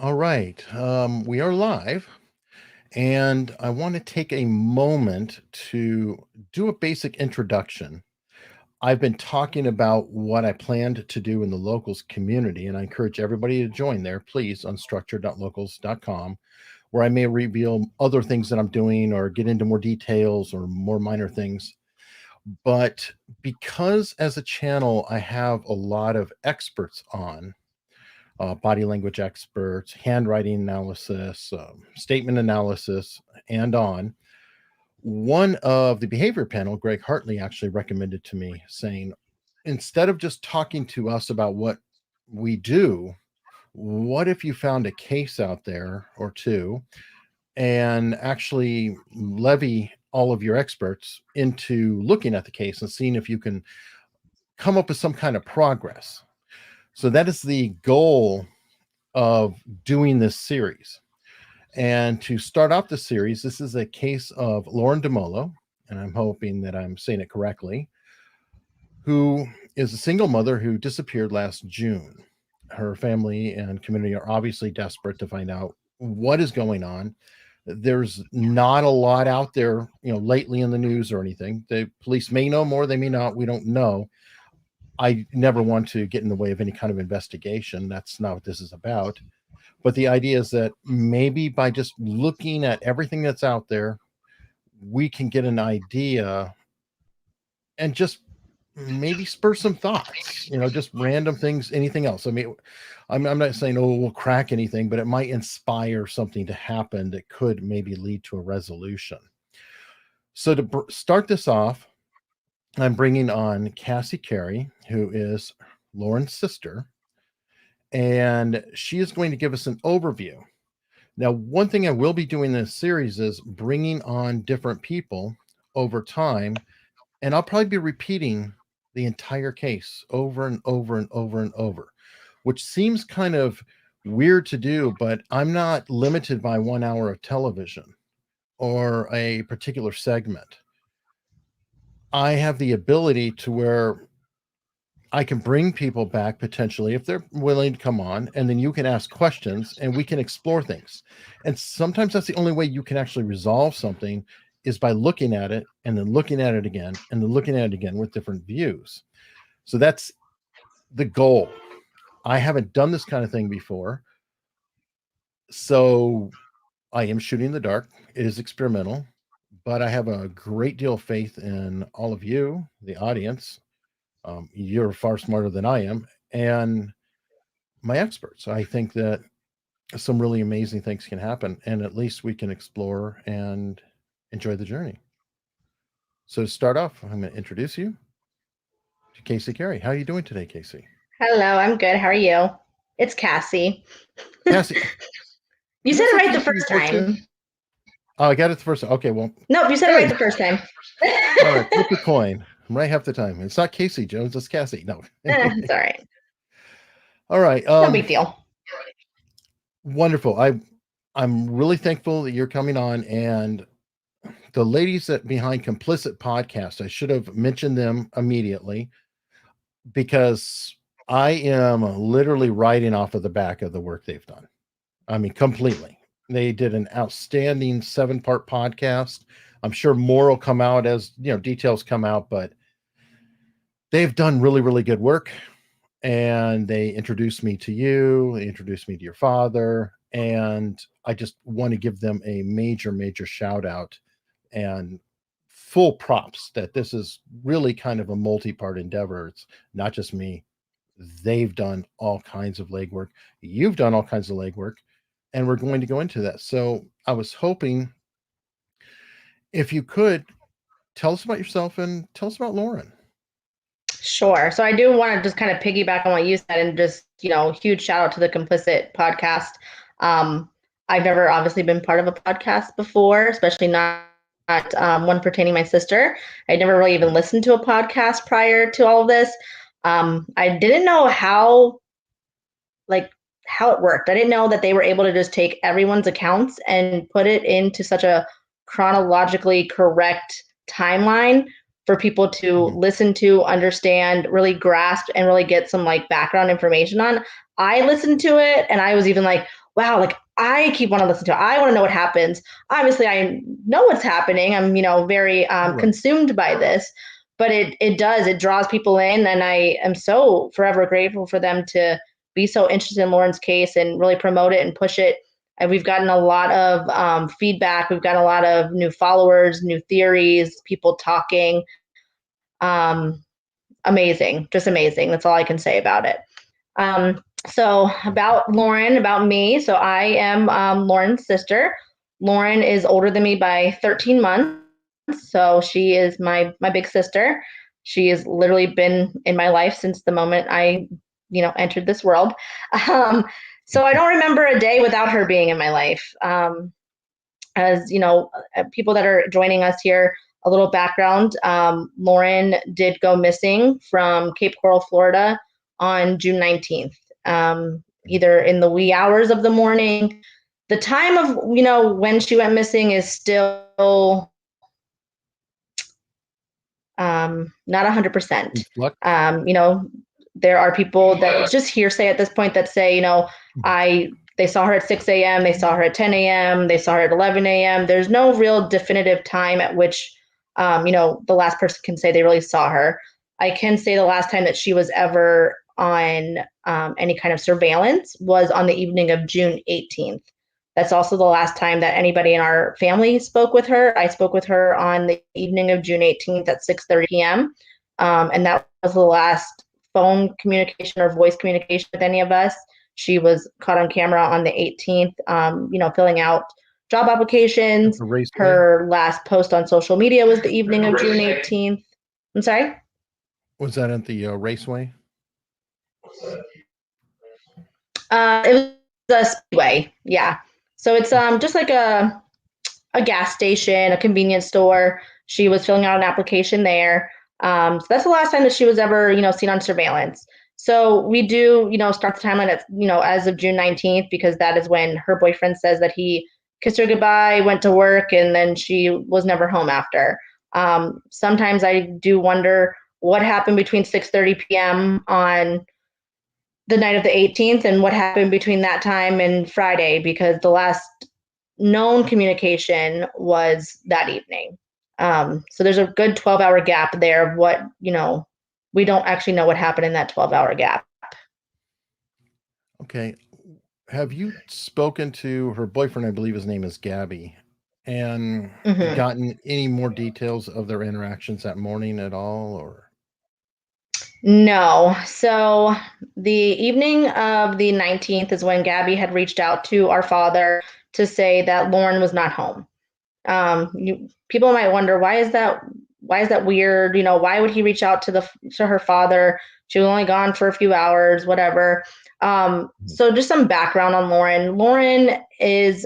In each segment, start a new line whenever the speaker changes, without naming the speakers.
All right. We are live, and I want to take a moment to do a basic introduction. I've been talking about what I planned to do in the locals community, and I encourage everybody to join there, please, on structure.locals.com, where I may reveal other things that I'm doing or get into more details or more minor things. But because as a channel, I have a lot of experts on, body language experts, handwriting analysis, statement analysis, and on. One of the behavior panel, Greg Hartley, actually recommended to me saying, instead of just talking to us about what we do, what if you found a case out there or two and actually levy all of your experts into looking at the case and seeing if you can come up with some kind of progress? So that is the goal of doing this series. And to start off the series, this is a case of Lauren Dumolo, and I'm hoping that I'm saying it correctly, who is a single mother who disappeared last June. Her family and community are obviously desperate to find out what is going on. There's not a lot out there, lately in the news or anything. The police may know more, they may not, we don't know. I never want to get in the way of any kind of investigation. That's not what this is about. But the idea is that maybe by just looking at everything that's out there, we can get an idea and just maybe spur some thoughts, just random things, anything else. I mean, I'm not saying, oh, we'll crack anything, but it might inspire something to happen that could maybe lead to a resolution. So to start this off, I'm bringing on Cassie Carey, who is Lauren's sister, and she is going to give us an overview. Now, one thing I will be doing in this series is bringing on different people over time, and I'll probably be repeating the entire case over and over and over and over, which seems kind of weird to do, but I'm not limited by 1 hour of television or a particular segment. I have the ability to where I can bring people back potentially if they're willing to come on, and then you can ask questions and we can explore things. And sometimes that's the only way you can actually resolve something is by looking at it and then looking at it again and then looking at it again with different views. So that's the goal. I haven't done this kind of thing before. So I am shooting in the dark. It is experimental, but I have a great deal of faith in all of you, the audience. You're far smarter than I am. And my experts. I think that some really amazing things can happen, and at least we can explore and enjoy the journey. So to start off, I'm going to introduce you to Casey Carey. How are you doing today, Casey?
Hello, I'm good. How are you? It's Cassie.
Cassie,
You
did I
said it
say
right the
Casey
first
before too?
time.
Oh, I got it the first time. Okay, well,
Nope, you said it right
hey,
the first time.
all right, flip the coin. I'm right half the time. It's not Casey Jones, it's Cassie. No.
It's all right.
All right.
No big deal.
Wonderful. I'm really thankful that you're coming on, and the ladies that behind Complicit Podcast, I should have mentioned them immediately because I am literally writing off of the back of the work they've done. I mean, completely. They did an outstanding 7-part podcast. I'm sure more will come out as details come out, but they've done really, really good work. And they introduced me to you, they introduced me to your father, and I just want to give them a major, major shout out and full props that this is really kind of a multi-part endeavor. It's not just me. They've done all kinds of legwork. You've done all kinds of legwork, and we're going to go into that. So I was hoping if you could tell us about yourself and tell us about Lauren.
Sure. So I do want to just kind of piggyback on what you said and just, huge shout out to the Complicit podcast. I've never obviously been part of a podcast before, especially not one pertaining to my sister. I never really even listened to a podcast prior to all of this. I didn't know how it worked. I didn't know that they were able to just take everyone's accounts and put it into such a chronologically correct timeline for people to listen to, understand, really grasp, and really get some background information on. I listened to it and I was even like, wow, like I keep wanting to listen to it. I want to know what happens. Obviously, I know what's happening. I'm, very
Right.
consumed by this, but it draws people in, and I am so forever grateful for them to be so interested in Lauren's case and really promote it and push it. And we've gotten a lot of feedback. We've got a lot of new followers, new theories, people talking. Um, Amazing, just amazing. That's all I can say about it. So about me. So I am Lauren's sister. Lauren is older than me by 13 months. So she is my big sister. She has literally been in my life since the moment I, entered this world. Um, so I don't remember a day without her being in my life. As people that are joining us here, a little background. Lauren did go missing from Cape Coral, Florida on June 19th, either in the wee hours of the morning. The time of, when she went missing is still not 100%. There are people that it's just hearsay at this point that say, they saw her at 6 a.m., they saw her at 10 a.m., they saw her at 11 a.m. There's no real definitive time at which, the last person can say they really saw her. I can say the last time that she was ever on any kind of surveillance was on the evening of June 18th. That's also the last time that anybody in our family spoke with her. I spoke with her on the evening of June 18th at 6:30 p.m. And that was the last phone communication or voice communication with any of us. She was caught on camera on the 18th, filling out job
At
applications.
the raceway?
Her last post on social media was the evening of June 18th. I'm sorry?
Was that at the raceway?
It was a speedway. Yeah. So it's just like a gas station, a convenience store. She was filling out an application there. So that's the last time that she was ever, seen on surveillance. So we do, start the timeline at, as of June 19th, because that is when her boyfriend says that he kissed her goodbye, went to work, and then she was never home after. Sometimes I do wonder what happened between 6:30 p.m. on the night of the 18th and what happened between that time and Friday, because the last known communication was that evening. So there's a good 12-hour gap there of what, we don't actually know what happened in that 12-hour gap.
Okay. Have you spoken to her boyfriend? I believe his name is Gabby, and
Hmm.
gotten any more details of their interactions that morning at all? Or
No. So the evening of the 19th is when Gabby had reached out to our father to say that Lauren was not home. People might wonder, why is that? Why is that weird? Why would he reach out to her father? She was only gone for a few hours, whatever. So just some background on Lauren. Lauren is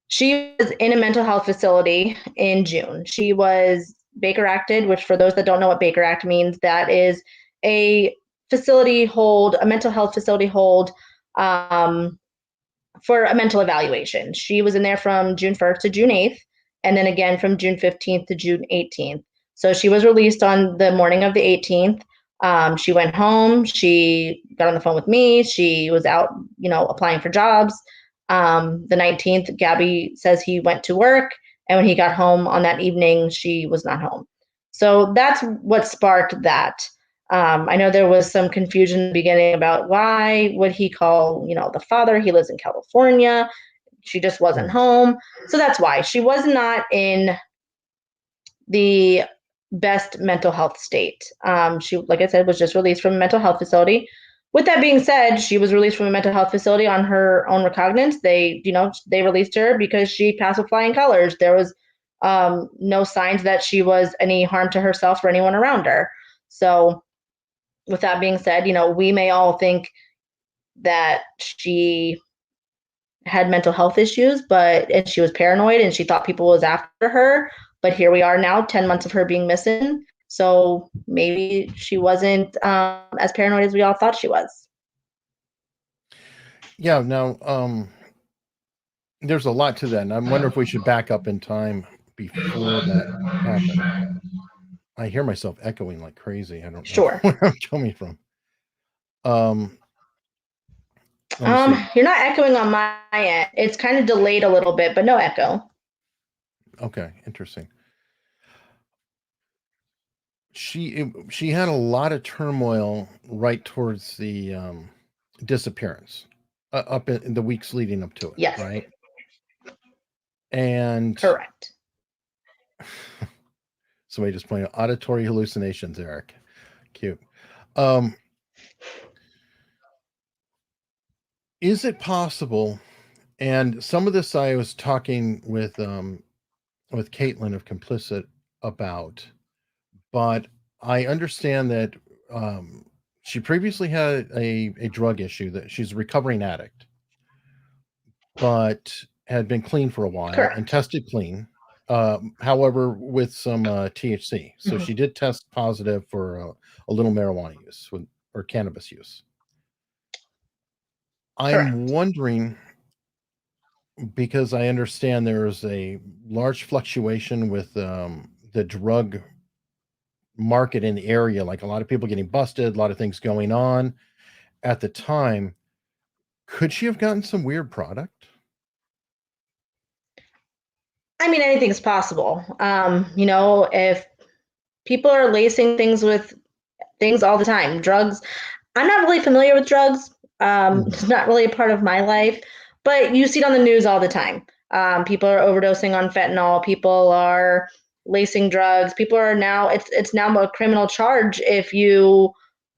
she was in a mental health facility in June. She was Baker acted, which for those that don't know what Baker Act means, that is a a mental health facility hold um, for a mental evaluation. She was in there from June 1st to June 8th, and then again from June 15th to June 18th. So she was released on the morning of the 18th. She went home. She got on the phone with me. She was out, applying for jobs. The 19th, Gabby says he went to work, and when he got home on that evening, she was not home. So that's what sparked that. I know there was some confusion in the beginning about why would he call, the father? He lives in California. She just wasn't
right.
home. So that's why she was not in the best mental health state. She, like I said, was just released from a mental health facility. With that being said, she was released from a mental health facility on her own recognizance. They released her because she passed with flying colors. There was no signs that she was any harm to herself or anyone around her. So with that being said, we may all think that she had mental health issues, and she was paranoid and she thought people was after her. But here we are now, 10 months of her being missing. So maybe she wasn't as paranoid as we all thought she was.
Yeah. Now, there's a lot to that, and I wonder if we should back up in time before that happened. I hear myself echoing like crazy. I don't know
Sure.
where I'm coming from. Um, Let me see.
You're not echoing on my end. It's kind of delayed a little bit, but no echo.
Okay, interesting. She had a lot of turmoil right towards the disappearance, up in the weeks leading up to it,
Yes,
right? And
correct.
somebody just pointed out auditory hallucinations, Eric. Cute. Um, is it possible? And some of this I was talking with Caitlin of Complicit about, but I understand that she previously had a drug issue, that she's a recovering addict, but had been clean for a while and
Correct.
tested clean. However, with some THC, so
Mhm.
she did test positive for a little marijuana use or cannabis use. I'm
Correct.
wondering, because I understand there is a large fluctuation with the drug market in the area, like a lot of people getting busted, a lot of things going on at the time. Could she have gotten some weird product?
I mean, anything's possible. If people are lacing things with things all the time, drugs. I'm not really familiar with drugs.
Mhm.
It's not really a part of my life, but you see it on the news all the time. People are overdosing on fentanyl. People are lacing drugs. People are now. It's now a criminal charge if you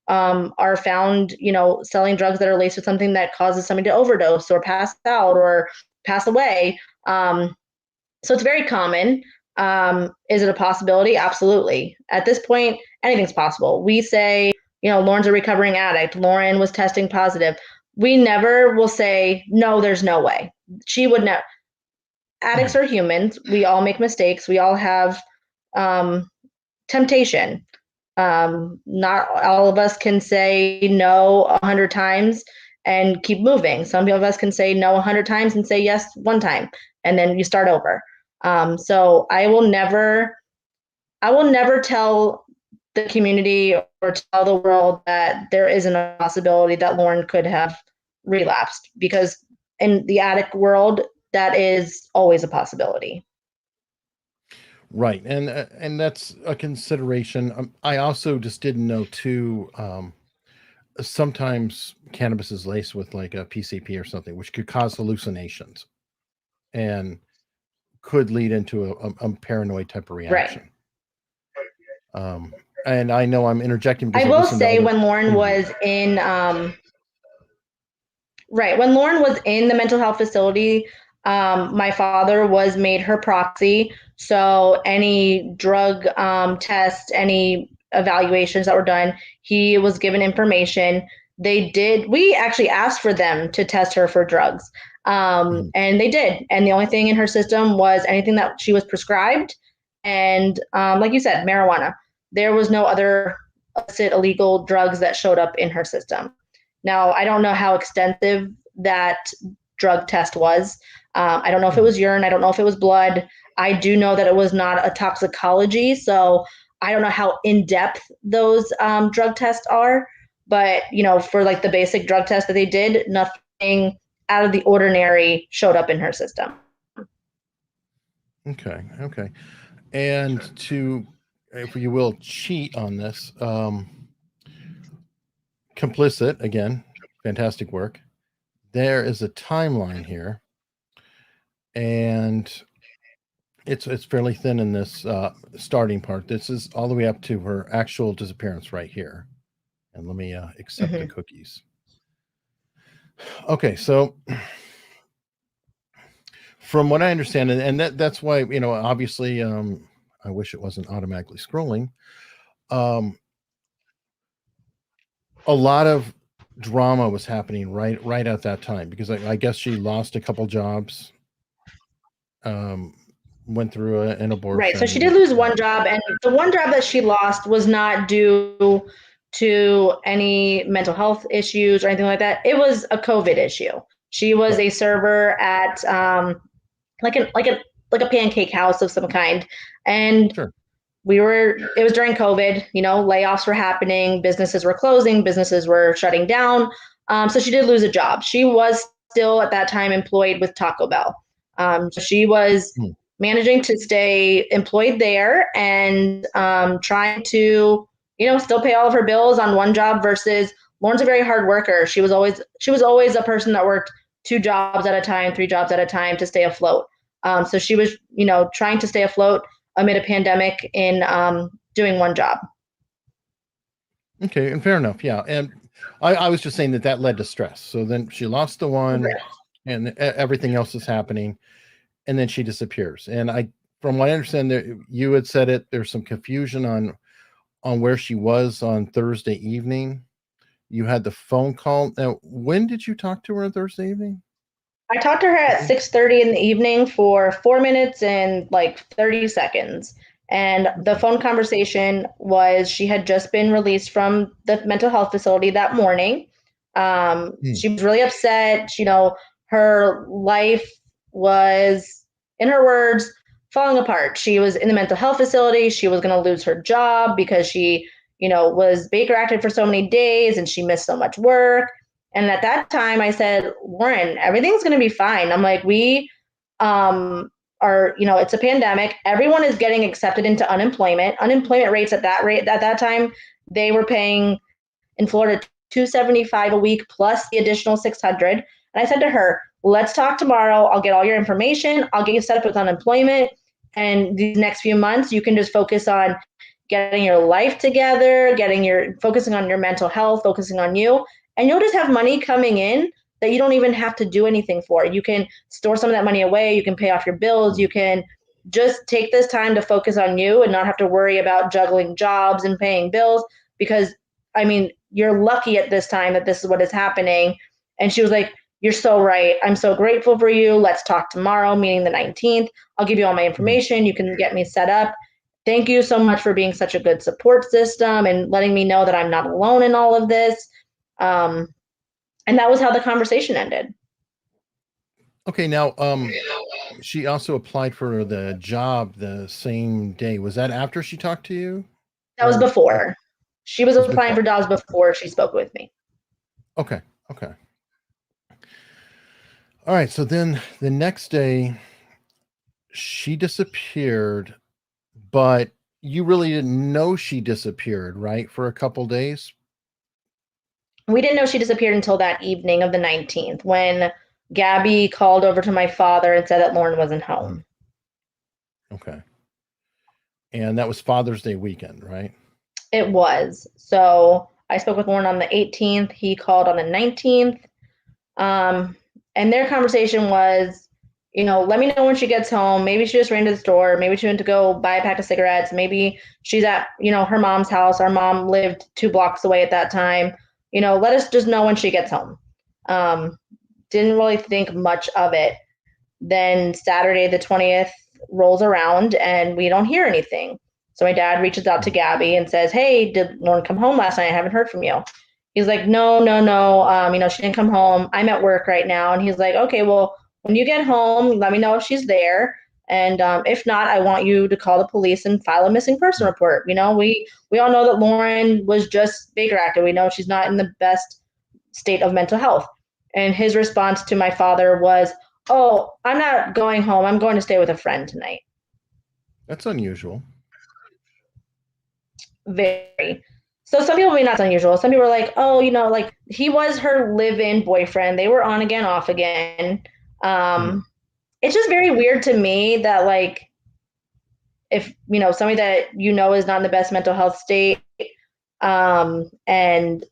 are found, selling drugs that are laced with something that causes somebody to overdose or pass out or pass away. So it's very common. Is it a possibility? Absolutely. At this point, anything's possible. We say, Lauren's a recovering addict. Lauren was testing positive. We never will say, no, there's no way. She would never. Addicts
Mhm.
are humans. We all make mistakes. We all have um, temptation. Not all of us can say no 100 times and keep moving. Some of us can say no 100 times and say yes one time, and then you start over. So I will never tell the community or tell the world that there isn't a possibility that Lauren could have relapsed, because in the addict world, that is always a possibility.
Right, and that's a consideration. I also just didn't know too. Sometimes cannabis is laced with like a PCP or something, which could cause hallucinations and could lead into a paranoid type of
Right.
reaction. And I know I'm interjecting
I
because I've
will
listened to
say
other
when Lauren
interviews.
was in Right. When Lauren was in the mental health facility, my father was made her proxy. So any drug test, any evaluations that were done, he was given information. We actually asked for them to test her for drugs.
Mhm.
And they did. And the only thing in her system was anything that she was prescribed. And like you said, marijuana. There was no other illicit, illegal drugs that showed up in her system. Now, I don't know how extensive that drug test was. I don't know if it
Mhm.
was urine. I don't know if it was blood. I do know that it was not a toxicology. So I don't know how in depth those drug tests are. But, for like the basic drug test that they did, nothing out of the ordinary showed up in her system.
Okay, okay. And to, if you will, cheat on this, complicit again, fantastic work. There is a timeline here, and it's fairly thin in this starting part. This is all the way up to her actual disappearance right here. And let me accept the
Mm-hmm.
cookies. Okay, so from what I understand, and that's why, obviously, I wish it wasn't automatically scrolling. Um, a lot of drama was happening right at that time, because I guess she lost a couple jobs, um, went through an
Right. So
abortion.
she did lose one job, and the one job that she lost was not due to any mental health issues or anything like that. It was a COVID issue. She was
Right.
a server at like a pancake house of some kind, and
Sure.
it was during COVID. Layoffs were happening, businesses were closing, businesses were shutting down. So she did lose a job. She was still at that time employed with Taco Bell. So she was
Hmm.
managing to stay employed there and trying to, still pay all of her bills on one job versus Lauren's a very hard worker. She was always a person that worked 2 jobs at a time, 3 jobs at a time to stay afloat. So she was, trying to stay afloat amid a pandemic in doing one job.
Okay, and fair enough. Yeah, and I was just saying that led to stress. So then she lost the one, and everything else is happening, and then she disappears. And from what I understand, there you had said it. There's some confusion on where she was on Thursday evening. You had the phone call. Now, when did you talk to her on Thursday evening?
I talked to her at 6:30 in the evening for 4 minutes and like 30 seconds. And the phone conversation was she had just been released from the mental health facility that morning.
Hmm.
She was really upset. Her life was, in her words, falling apart. She was in the mental health facility. She was going to lose her job because she, was Baker acted for so many days and she missed so much work. And at that time, I said, Lauren, everything's going to be fine. I'm like, we it's a pandemic. Everyone is getting accepted into unemployment. Unemployment rates at that time, they were paying in Florida 275 a week plus the additional 600. And I said to her, let's talk tomorrow. I'll get all your information. I'll get you set up with unemployment. And these next few months, you can just focus on getting your life together, focusing on your mental health, focusing on you, and you'll just have money coming in that you don't even have to do anything for. You can store some of that money away, you can pay off your bills, you can just take this time to focus on you and not have to worry about juggling jobs and paying bills because you're lucky at this time that this is what is happening. And she was like, you're so right. I'm so grateful for you. Let's talk tomorrow, meaning the 19th. I'll give you all my information. You can get me set up. Thank you so much for being such a good support system and letting me know that I'm not alone in all of this. Um, and that was how the conversation ended.
Okay, now she also applied for the job the same day. Was that after she talked to you,
That was
or
before. She was
was
applying
before?
for jobs before she spoke with me.
Okay, okay. All right. So then the next day she disappeared, but you really didn't know she disappeared, right? For a couple days.
We didn't know she disappeared until that evening of the 19th when Gabby called over to my father and said that Lauren wasn't
Mhm.
home.
Okay. And that was Father's Day weekend, right?
It was. So I spoke with Lauren on the 18th. He called on the 19th. Um, and their conversation was, let me know when she gets home. Maybe she just ran to the store. Maybe she went to go buy a pack of cigarettes. Maybe she's at, her mom's house. Our mom lived 2 blocks away at that time. Let us just know when she gets home. Um, didn't really think much of it. Then Saturday the 20th rolls around and we don't hear anything. So my dad reaches out to
Mhm.
Gabby and says, hey, did Lauren come home last night? I haven't heard from you. He's like, no, no, no. She didn't come home. I'm at work right now. And he's like, okay, well, when you get home, let me know if she's there. And if not, I want you to call the police and file a missing person report. We all know that Lauren was just Baker acted. We know she's not in the best state of mental health. And his response to my father was, oh, I'm not going home. I'm going to stay with a friend tonight.
That's unusual.
Very. So some people may not unusual. Some people are like, oh, like he was her live-in boyfriend. They were on again, off again.
Mhm.
It's just very weird to me that like if somebody that is not in the best mental health state, and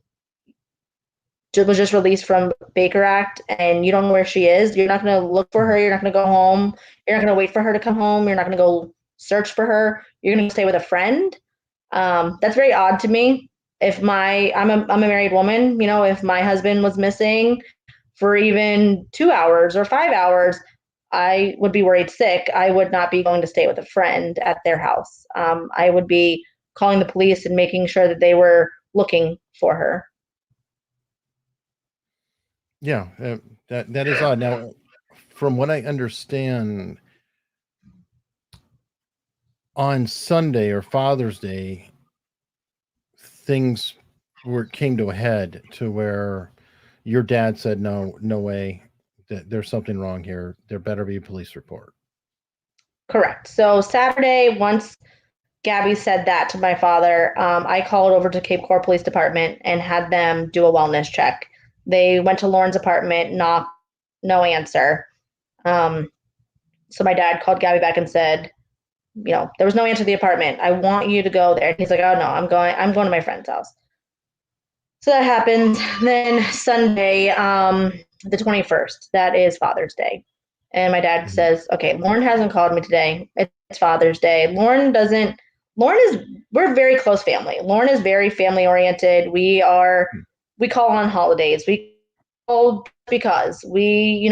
was just released from Baker Act and you don't know where she is, you're not going to look for her.
Mhm.
You're not going to go home. You're not going to wait for her to come home. You're not going to go search for her. You're going to stay with a friend. That's very odd to me. If I'm a married woman, if my husband was missing for even 2 hours or 5 hours, I would be worried sick. I would not be going to stay with a friend at their house. I would be calling the police and making sure that they were looking for her.
Yeah, that is odd. Now, from what I understand, on Sunday or Father's Day, things came to a head to where your dad said, no, no way, there's something wrong here. There better be a police report.
Correct. So Saturday, once Gabby said that to my father, I called over to Cape Coral Police Department and had them do a wellness check. They went to Lauren's apartment, knocked, no answer. So my dad called Gabby back and said, there was no answer to the apartment. I want you to go there. And he's like, oh no, I'm going to my friend's house. So that happened. Then Sunday, the 21st, that is Father's Day. And my dad says, okay, Lauren hasn't called me today. It's Father's Day. We're a very close family. Lauren is very family oriented. We call on holidays. We call because we,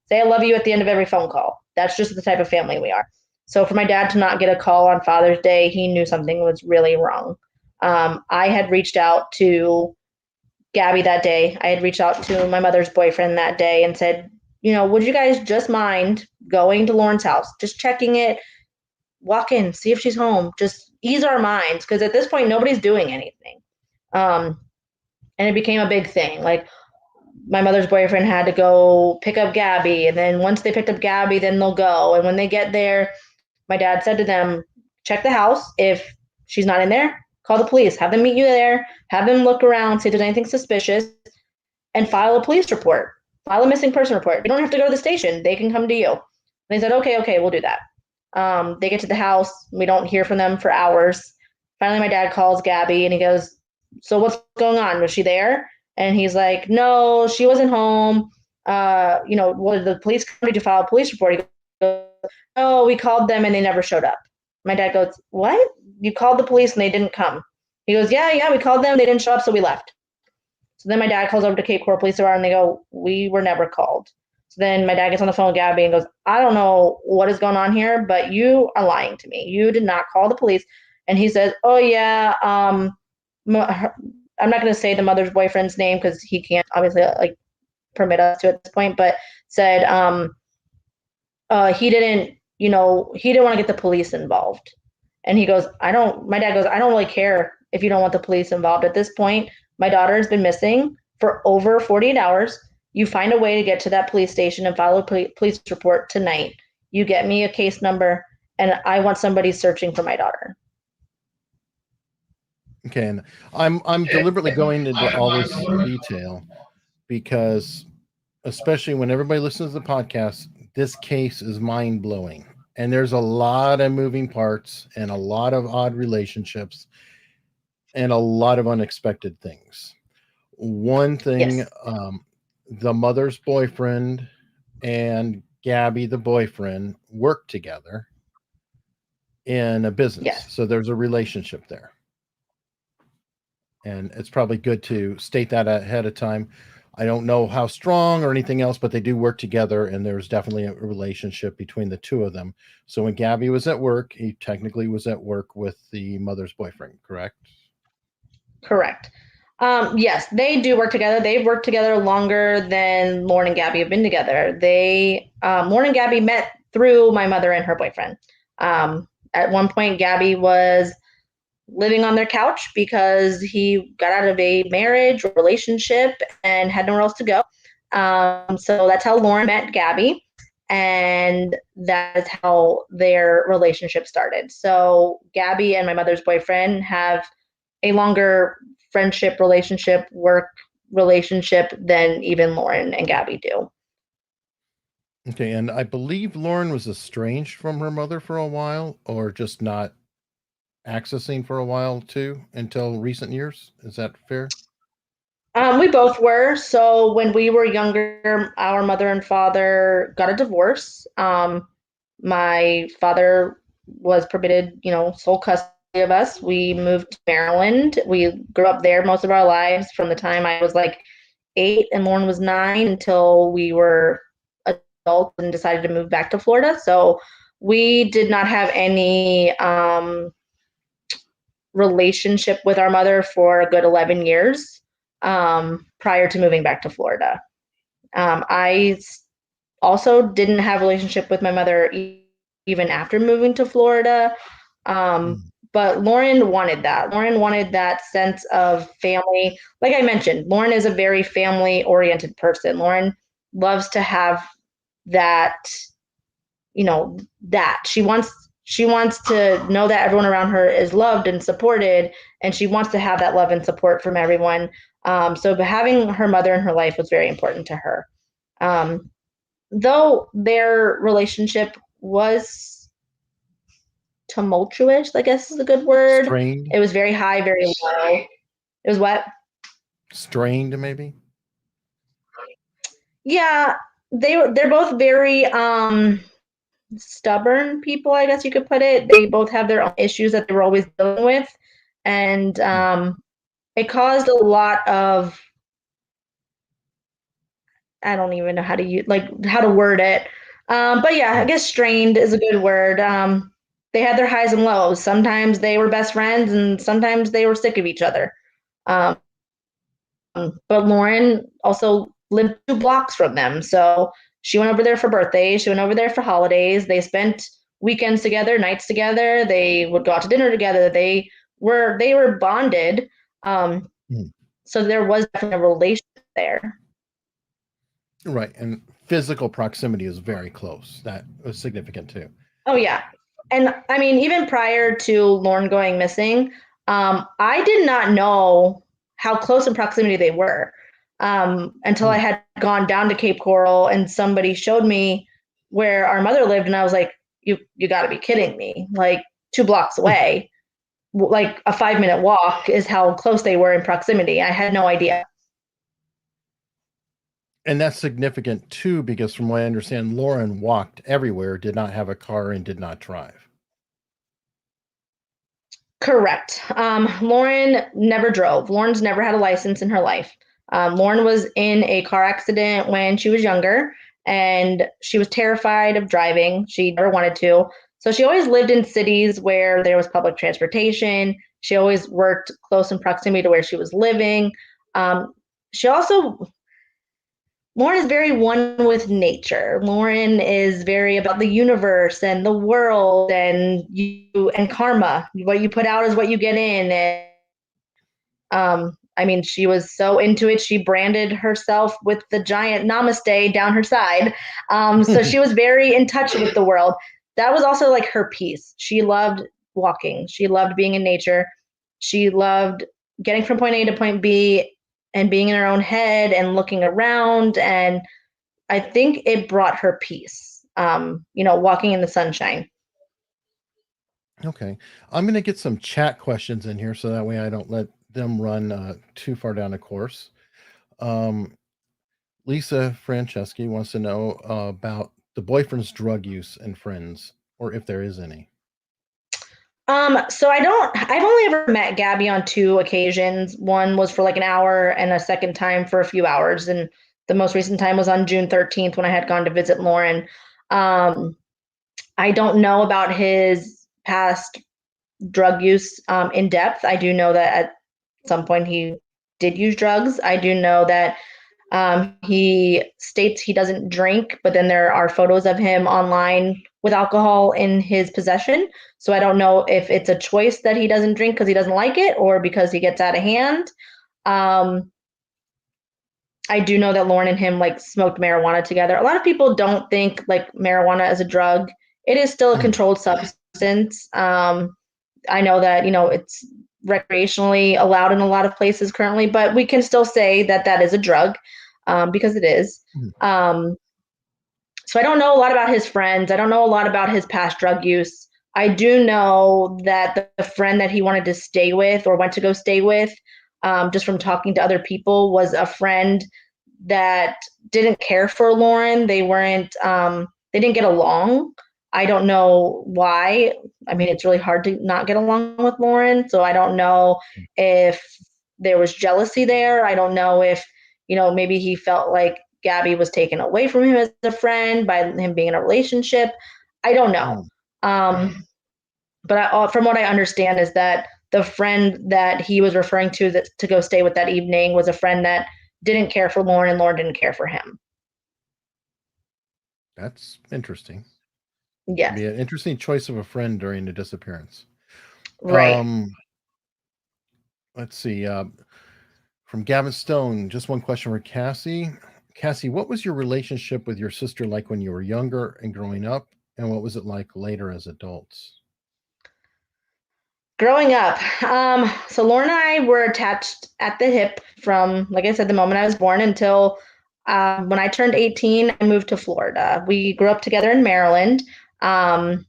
say I love you at the end of every phone call. That's just the type of family we are. So for my dad to not get a call on Father's Day, he knew something was really wrong. I had reached out to Gabby that day. I had reached out to my mother's boyfriend that day and said, would you guys just mind going to Lauren's house, just checking it, walk in, see if she's home, just ease our minds. Because at this point, nobody's doing anything. And it became a big thing. Like my mother's boyfriend had to go pick up Gabby. And then once they picked up Gabby, then they'll go. And when they get there, my dad said to them, check the house. If she's not in there, call the police, have them meet you there, have them look around, see if there's anything suspicious, and file a police report, file a missing person report. You don't have to go to the station. They can come to you. And they said, okay, we'll do that. They get to the house. We don't hear from them for hours. Finally, my dad calls Gabby and he goes, so what's going on? Was she there? And he's like, no, she wasn't home. Well, the police come to file a police report. He goes, oh, we called them and they never showed up. My dad goes, what? You called the police and they didn't come? He goes, yeah, we called them. They didn't show up, so we left. So then my dad calls over to Cape Coral Police Department and they go, we were never called. So then my dad gets on the phone with Gabby and goes, I don't know what is going on here, but you are lying to me. You did not call the police. And he says, oh, yeah, I'm not going to say the mother's boyfriend's name because he can't obviously permit us to at this point, but said he didn't want to get the police involved. And my dad goes, I don't really care if you don't want the police involved at this point. My daughter has been missing for over 48 hours. You find a way to get to that police station and file a police report tonight. You get me a case number, and I want somebody searching for my daughter.
Okay, and I'm deliberately going into all this detail because, especially when everybody listens to the podcast, this case is mind-blowing. And there's a lot of moving parts and a lot of odd relationships and a lot of unexpected things. One thing,
Yes.
The mother's boyfriend and Gabby, the boyfriend, work together in a business.
Yes.
So there's a relationship there. And it's probably good to state that ahead of time. I don't know how strong or anything else, but they do work together, and there's definitely a relationship between the two of them. So when Gabby was at work, he technically was at work with the mother's boyfriend, correct?
Correct. Yes, they do work together. They've worked together longer than Lauren and Gabby have been together. Lauren and Gabby met through my mother and her boyfriend. At one point, Gabby was living on their couch because he got out of a marriage or relationship and had nowhere else to go. So that's how Lauren met Gabby, and that is how their relationship started. So Gabby and my mother's boyfriend have a longer friendship relationship, work relationship than even Lauren and Gabby do.
Okay, and I believe Lauren was estranged from her mother for a while, or just not accessing for a while too, until recent years. Is that fair?
We both were. So when we were younger, our mother and father got a divorce. My father was permitted, sole custody of us. We moved to Maryland. We grew up there most of our lives from the time I was like 8 and Lauren was 9 until we were adults and decided to move back to Florida. So we did not have any relationship with our mother for a good 11 years prior to moving back to Florida. I also didn't have a relationship with my mother even after moving to Florida. But Lauren wanted that. Lauren wanted that sense of family. Like I mentioned, Lauren is a very family oriented person. Lauren loves to have that, that she wants to know that everyone around her is loved and supported, and she wants to have that love and support from everyone. So having her mother in her life was very important to her. Um, though their relationship was tumultuous, I guess is a good word.
Strained?
It was very high, very low. It was what?
Strained, maybe?
Yeah, they're both very stubborn people, I guess you could put it. They both have their own issues that they were always dealing with, and
Mm.
it caused a lot of, I don't even know how to how to word it. But yeah, I
Mm.
guess strained is a good word. They had their highs and lows. Sometimes they were best friends, and sometimes they were sick of each other. Um, but Lauren also lived 2 blocks from them, so she went over there for birthdays. She went over there for holidays. They spent weekends together, nights together. They would go out to dinner together. They were bonded. Um,
Mm.
so there was definitely a relationship there.
Right, and physical proximity is very close. That was significant too.
Oh yeah. And I mean, even prior to Lauren going missing, I did not know how close in proximity they were, until I
Mm.
had gone down to Cape Coral and somebody showed me where our mother lived, and I was like, you got to be kidding me! Like 2 blocks away, like a 5-minute walk is how close they were in proximity. I had no idea.
And that's significant too, because from what I understand, Lauren walked everywhere, did not have a car, and did not drive.
Correct. Lauren never drove. Lauren's never had a license in her life. Lauren was in a car accident when she was younger, and she was terrified of driving. She never wanted to. So she always lived in cities where there was public transportation. She always worked close in proximity to where she was living. She also Lauren is very one with nature. Lauren is very about the universe and the world and you and karma. What you put out is what you get in. And I mean, she was so into it. She branded herself with the giant namaste down her side. So she was very in touch with the world. That was also like her piece. She loved walking. She loved being in nature. She loved getting from point A to point B and being in her own head and looking around. And I think it brought her peace, walking in the sunshine.
Okay. I'm going to get some chat questions in here so that way I don't let them run too far down a course. Um, Lisa Franceschi wants to know about the boyfriend's drug use and friends, or if there is any.
So I've only ever met Gabby on 2 occasions. One was for like an hour and a second time for a few hours. And the most recent time was on June 13th when I had gone to visit Lauren. Um, I don't know about his past drug use in depth. I do know that at some point he did use drugs. I do know that he states he doesn't drink, but then there are photos of him online with alcohol in his possession. So I don't know if it's a choice that he doesn't drink because he doesn't like it or because he gets out of hand. Um, I do know that Lauren and him like smoked marijuana together. A lot of people don't think like marijuana as a drug. It is still a
Mm.
controlled substance. I know that it's recreationally allowed in a lot of places currently, but we can still say that that is a drug because it is.
Mm.
Um, so I don't know a lot about his friends. I don't know a lot about his past drug use. I do know that the friend that he wanted to stay with or went to go stay with, just from talking to other people, was a friend that didn't care for Lauren. They weren't. They didn't get along. I don't know why. I mean, it's really hard to not get along with Lauren. So I don't know if there was jealousy there. I don't know if maybe he felt like Gabby was taken away from him as a friend by him being in a relationship. I don't know.
Mm.
But from what I understand is that the friend that he was referring to that to go stay with that evening was a friend that didn't care for Lauren and Lauren didn't care for him.
That's interesting.
Yes.
Be an interesting choice of a friend during the disappearance.
Right.
Let's see. From Gavin Stone, just one question for Cassie. Cassie, what was your relationship with your sister like when you were younger and growing up? And what was it like later as adults?
Growing up, so Lauren and I were attached at the hip from, like I said, the moment I was born until when I turned 18, I moved to Florida. We grew up together in Maryland. Um,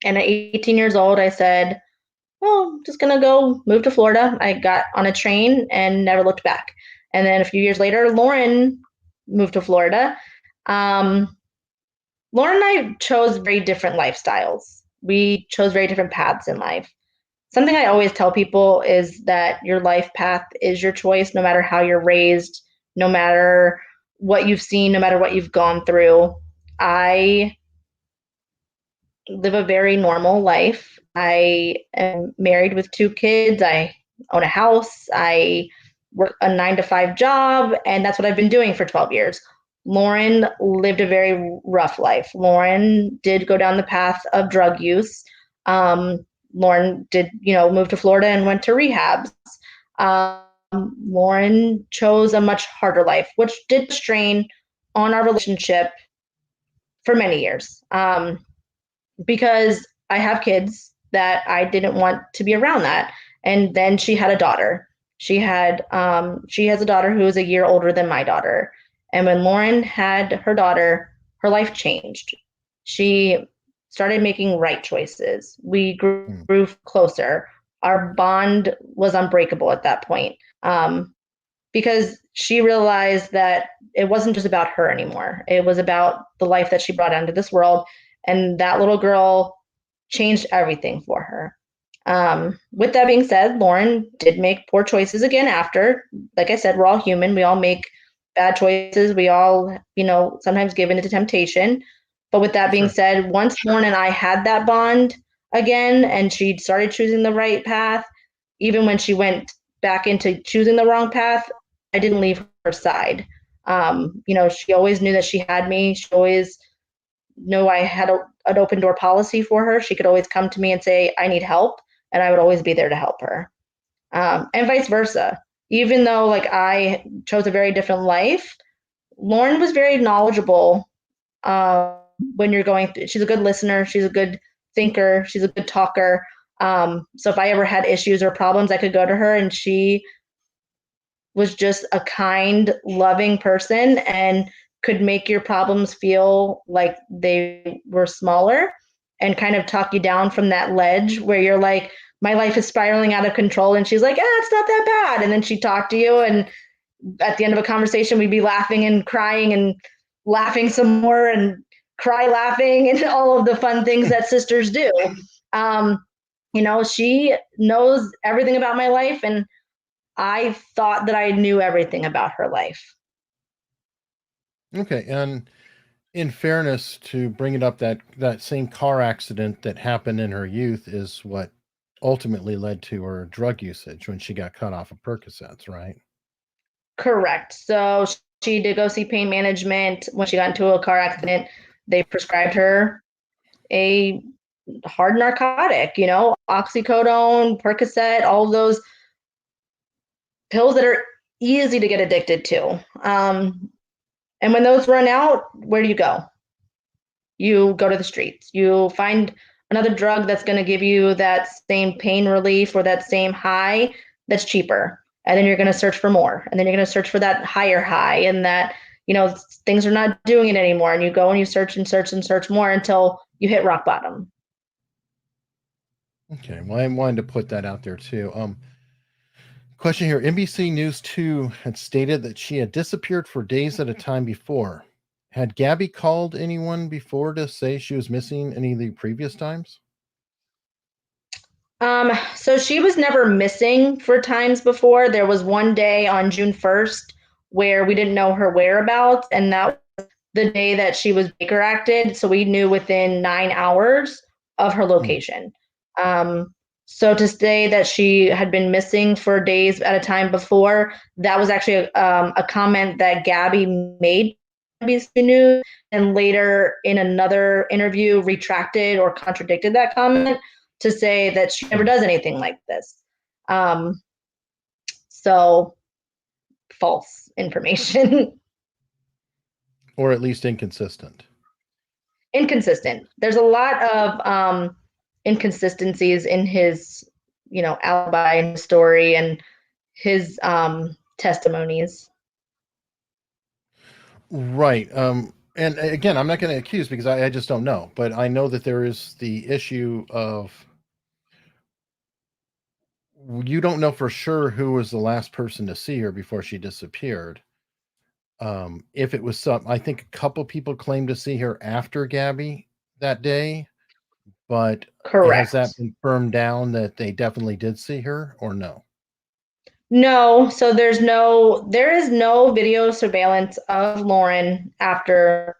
and at 18 years old, I said, well, I'm just going to go move to Florida. I got on a train and never looked back. And then a few years later, Lauren moved to Florida. Um, Lauren and I chose very different lifestyles. We chose very different paths in life. Something I always tell people is that your life path is your choice, no matter how you're raised, no matter what you've seen, no matter what you've gone through. I live a very normal life. I am married with 2 kids. I own a house. I work a 9 to 5 job, and that's what I've been doing for 12 years. Lauren lived a very rough life. Lauren did go down the path of drug use. Um, Lauren did, move to Florida and went to rehabs. Um, Lauren chose a much harder life, which did strain on our relationship for many years. Because I have kids that I didn't want to be around that. And then she had a daughter. She has a daughter who is a year older than my daughter. And when Lauren had her daughter, her life changed. She started making right choices. We
Hmm.
grew closer. Our bond was unbreakable at that point. Because she realized that it wasn't just about her anymore. It was about the life that she brought into this world. And that little girl changed everything for her. With that being said, Lauren did make poor choices again after. Like I said, we're all human. We all make bad choices. We all, sometimes give in to temptation. But with that being
Sure.
said, once Lauren and I had that bond again and she started choosing the right path, even when she went back into choosing the wrong path, I didn't leave her side. She always knew that she had me. She always knew I had an open door policy for her. She could always come to me and say, I need help. And I would always be there to help her. And vice versa. Even though like I chose a very different life, Lauren was very knowledgeable when you're going through. She's a good listener. She's a good thinker. She's a good talker. So if I ever had issues or problems, I could go to her and she was just a kind, loving person and could make your problems feel like they were smaller and kind of talk you down from that ledge where you're like, my life is spiraling out of control. And she's like, it's not that bad. And then she'd talk to you. And at the end of a conversation, we'd be laughing and crying and laughing some more and cry laughing and all of the fun things that sisters do. Um, she knows everything about my life, and I thought that I knew everything about her life.
Okay. And in fairness, to bring it up, that same car accident that happened in her youth is what ultimately led to her drug usage when she got cut off of Percocets, right?
Correct. So she did go see pain management when she got into a car accident. They prescribed her a hard narcotic, oxycodone, Percocet, all of those pills that are easy to get addicted to. And when those run out, where do you go? You go to the streets. You find another drug that's going to give you that same pain relief or that same high that's cheaper. And then you're going to search for more. And then you're going to search for that higher high and that, things are not doing it anymore. And you go and you search and search and search more until you hit rock bottom.
Okay. Well, I wanted to put that out there too. Question here. NBC News 2 had stated that she had disappeared for days at a time before. Had Gabby called anyone before to say she was missing any of the previous times?
So she was never missing for times before. There was one day on June 1st where we didn't know her whereabouts, and that was the day that she was Baker acted. So we knew within 9 hours of her
Hmm.
location. Um, so to say that she had been missing for days at a time before, that was actually a comment that Gabby made to NBC News, and later in another interview retracted or contradicted that comment to say that she never does anything like this. So false information.
Or at least inconsistent.
Inconsistent. There's a lot of inconsistencies in his, alibi and story and his testimonies.
Right. And again, I'm not going to accuse because I just don't know, but I know that there is the issue of you don't know for sure who was the last person to see her before she disappeared. If it was I think a couple people claimed to see her after Gabby that day, but has
Correct.
that been firmed down that they definitely did see her or no?
No, so there is no video surveillance of Lauren after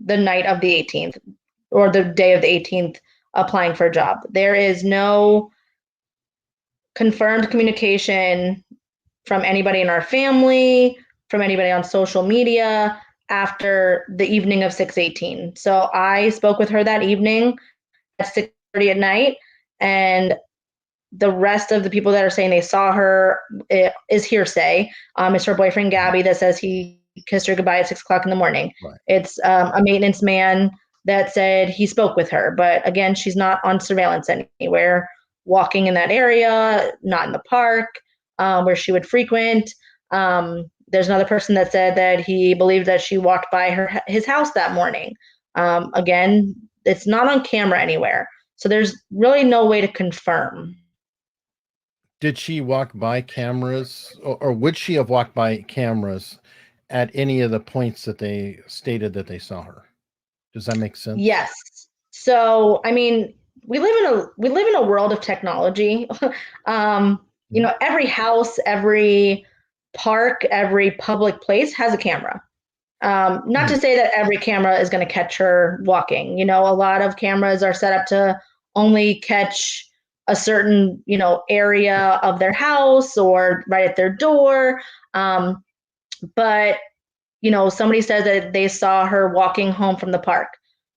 the night of the 18th or the day of the 18th applying for a job. There is no confirmed communication from anybody in our family, from anybody on social media after the evening of 6/18. So I spoke with her that evening at 6:30 at night, and the rest of the people that are saying they saw her is hearsay. It's her boyfriend Gabby that says he kissed her goodbye at 6 o'clock in the morning.
Right.
It's a maintenance man that said he spoke with her, but again, she's not on surveillance anywhere, walking in that area, not in the park where she would frequent. There's another person that said that he believed that she walked by his house that morning. Again, it's not on camera anywhere, so there's really no way to confirm.
Did she walk by cameras, or would she have walked by cameras at any of the points that they stated that they saw her? Does that make sense?
Yes. So, I mean, we live in a world of technology. Every house, every park, every public place has a camera. Not to
Mhm.
say that every camera is going to catch her walking. A lot of cameras are set up to only catch a certain, area of their house or right at their door. But somebody says that they saw her walking home from the park.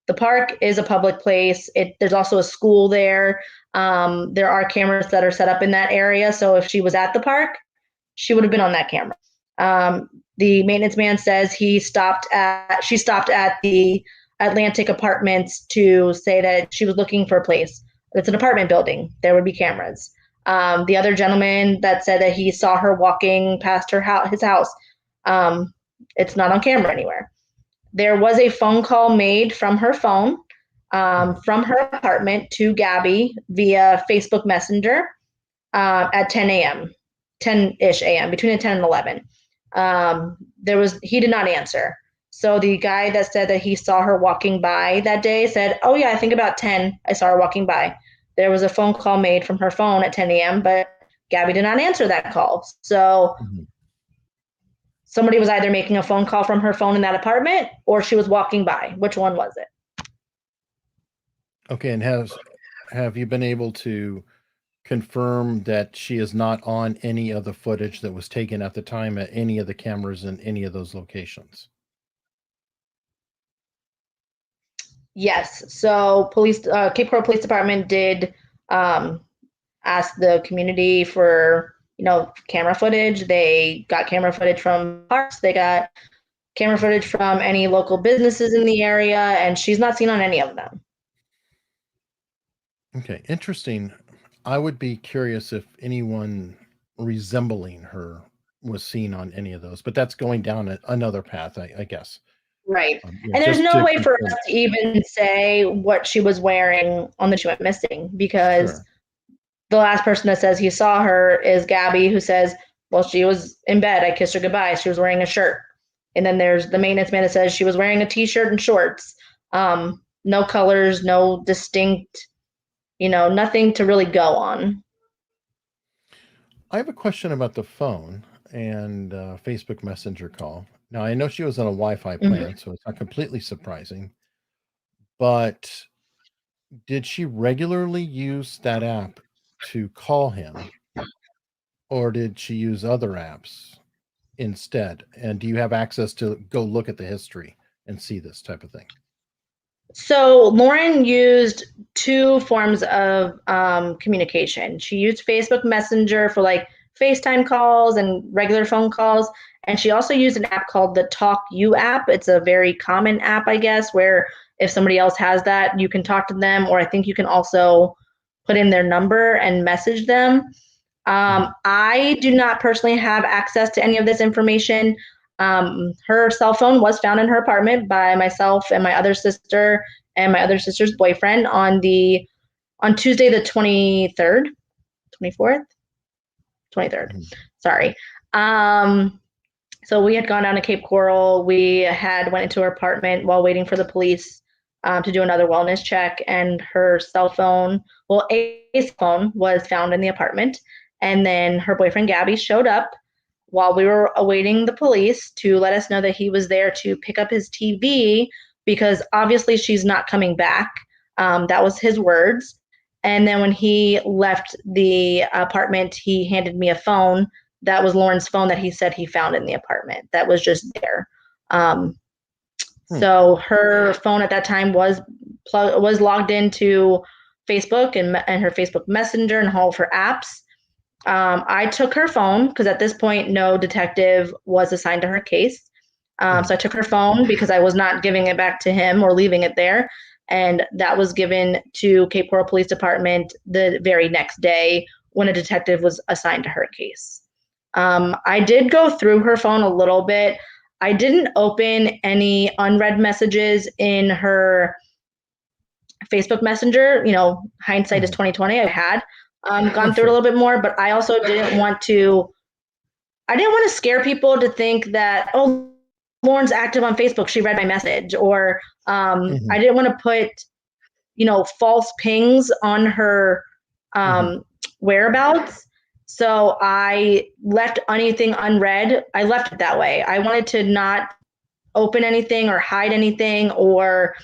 The park is a public place. There's also a school there. There are cameras that are set up in that area. So if she was at the park, she would have been on that camera. The maintenance man says she stopped at the Atlantic Apartments to say that she was looking for a place. It's an apartment building. There would be cameras. The other gentleman that said that he saw her walking past his house. It's not on camera anywhere. There was a phone call made from her phone, from her apartment to Gabby via Facebook Messenger at 10 a.m., 10-ish a.m., between 10 and 11. He did not answer. So the guy that said that he saw her walking by that day said, oh yeah, I think about 10, I saw her walking by. There was a phone call made from her phone at 10 a.m., but Gabby did not answer that call. So
Mhm.
somebody was either making a phone call from her phone in that apartment or she was walking by. Which one was it?
Okay, and have you been able to confirm that she is not on any of the footage that was taken at the time at any of the cameras in any of those locations?
Yes. So Cape Coral Police Department did um, ask the community for camera footage. They got camera footage from parks. They got camera footage from any local businesses in the area, and she's not seen on any of them.
Okay, interesting. I would be curious if anyone resembling her was seen on any of those, but that's going down another path, I guess.
Right.
Yeah,
And there's
just
no
to
way for
confirm.
us to even say what she was wearing on the she went missing because
Sure.
the last person that says he saw her is Gabby, who says, well, she was in bed. I kissed her goodbye. She was wearing a shirt. And then there's the maintenance man that says she was wearing a t-shirt and shorts. No colors, no distinct, nothing to really go on.
I have a question about the phone and Facebook Messenger call. Now, I know she was on a Wi-Fi
Mm-hmm.
plan, so it's not completely surprising, but did she regularly use that app to call him, or did she use other apps instead? And do you have access to go look at the history and see this type of thing?
So Lauren used two forms of communication. She used Facebook Messenger for like FaceTime calls and regular phone calls. And she also used an app called the Talk You app. It's a very common app, I guess, where if somebody else has that, you can talk to them, or I think you can also put in their number and message them.
Mhm.
I do not personally have access to any of this information. Her cell phone was found in her apartment by myself and my other sister and my other sister's boyfriend on Tuesday the 23rd, 24th, 23rd.
Mhm.
Sorry. Um, so we had gone down to Cape Coral. We had went into her apartment while waiting for the police to do another wellness check, and her cell phone, well, a phone was found in the apartment. And then her boyfriend Gabby showed up while we were awaiting the police to let us know that he was there to pick up his TV because obviously she's not coming back. That was his words. And then when he left the apartment, he handed me a phone that was Lauren's phone that he said he found in the apartment that was just there. Um,
Hmm.
so her phone at that time was logged into Facebook and her Facebook Messenger and all of her apps. I took her phone because at this point, no detective was assigned to her case. So
Mhm.
I took her phone because I was not giving it back to him or leaving it there. And that was given to Cape Coral Police Department the very next day when a detective was assigned to her case. I did go through her phone a little bit. I didn't open any unread messages in her Facebook Messenger. You know, hindsight is
Mhm.
2020. I had
Oh,
gone through it a
sure.
little bit more, but I also didn't want to. I didn't want to scare people to think that Lauren's active on Facebook. She read my message, or I
Mhm.
didn't want to put false pings on her
Mhm.
um, whereabouts. So I left anything unread. I left it that way. I wanted to not open anything or hide anything or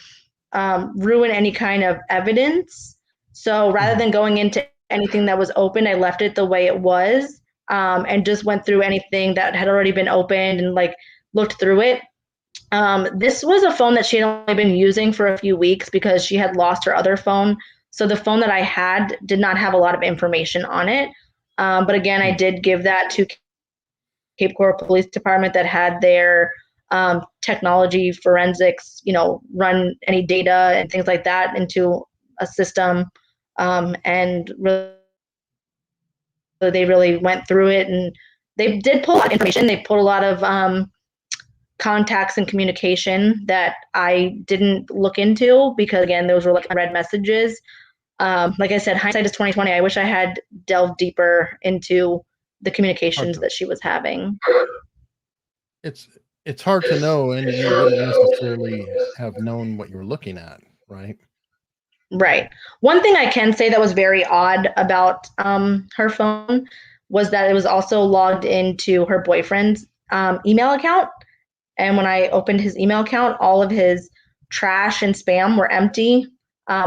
ruin any kind of evidence. So rather
Mhm.
than going into anything that was open, I left it the way it was and just went through anything that had already been opened and like looked through it. This was a phone that she had only been using for a few weeks because she had lost her other phone. So the phone that I had did not have a lot of information on it. But again, I
Mhm.
did give that to Cape Coral Police Department that had their technology forensics, run any data and things like that into a system. And really, they really went through it and they did pull a lot of information. They pulled a lot of contacts and communication that I didn't look into because, again, those were like unread messages. Like I said, hindsight is 2020. I wish I had delved deeper into the
Hard
communications
to
that she was having.
it's it's hard to know, and you wouldn't necessarily have known what you were looking at, right?
Right. One thing I can say that was very odd about her phone was that it was also logged into her boyfriend's email account. And when I opened his email account, all of his trash and spam were empty,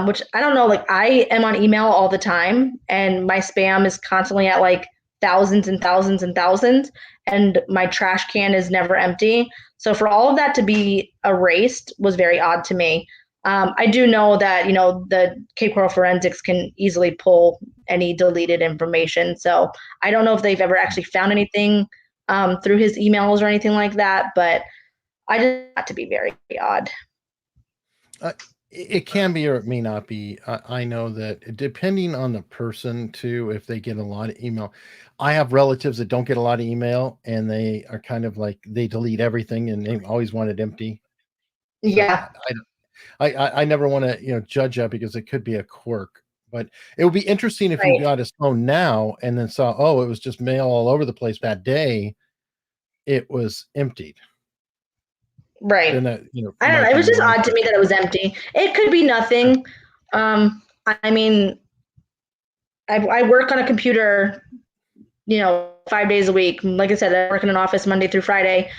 which I don't know. Like, I am on email all the time, and my spam is constantly at like thousands and thousands and thousands, and my trash can is never empty. So for all of that to be erased was very odd to me. I do know that the Cape Coral Forensics can easily pull any deleted information. So I don't know if they've ever actually found anything through his emails or anything like that, but I just that to be very odd.
Uh, it can be or it may not be. I know that depending on the person too, if they get a lot of email. I have relatives that don't get a lot of email, and they are kind of like they delete everything, and they always want it empty. So
Yeah,
I never want to judge that because it could be a quirk. But it would be interesting if you
right,
got his phone now and then saw, oh, it was just mail all over the place that day. It was emptied.
right.
Then that
I don't know.
might
It
be
was just
more
odd to me
interesting.
that it was empty. It could be
Sure.
nothing. I mean, I work on a computer, 5 days a week. Like I said, I work in an office Monday through Friday.
Sure.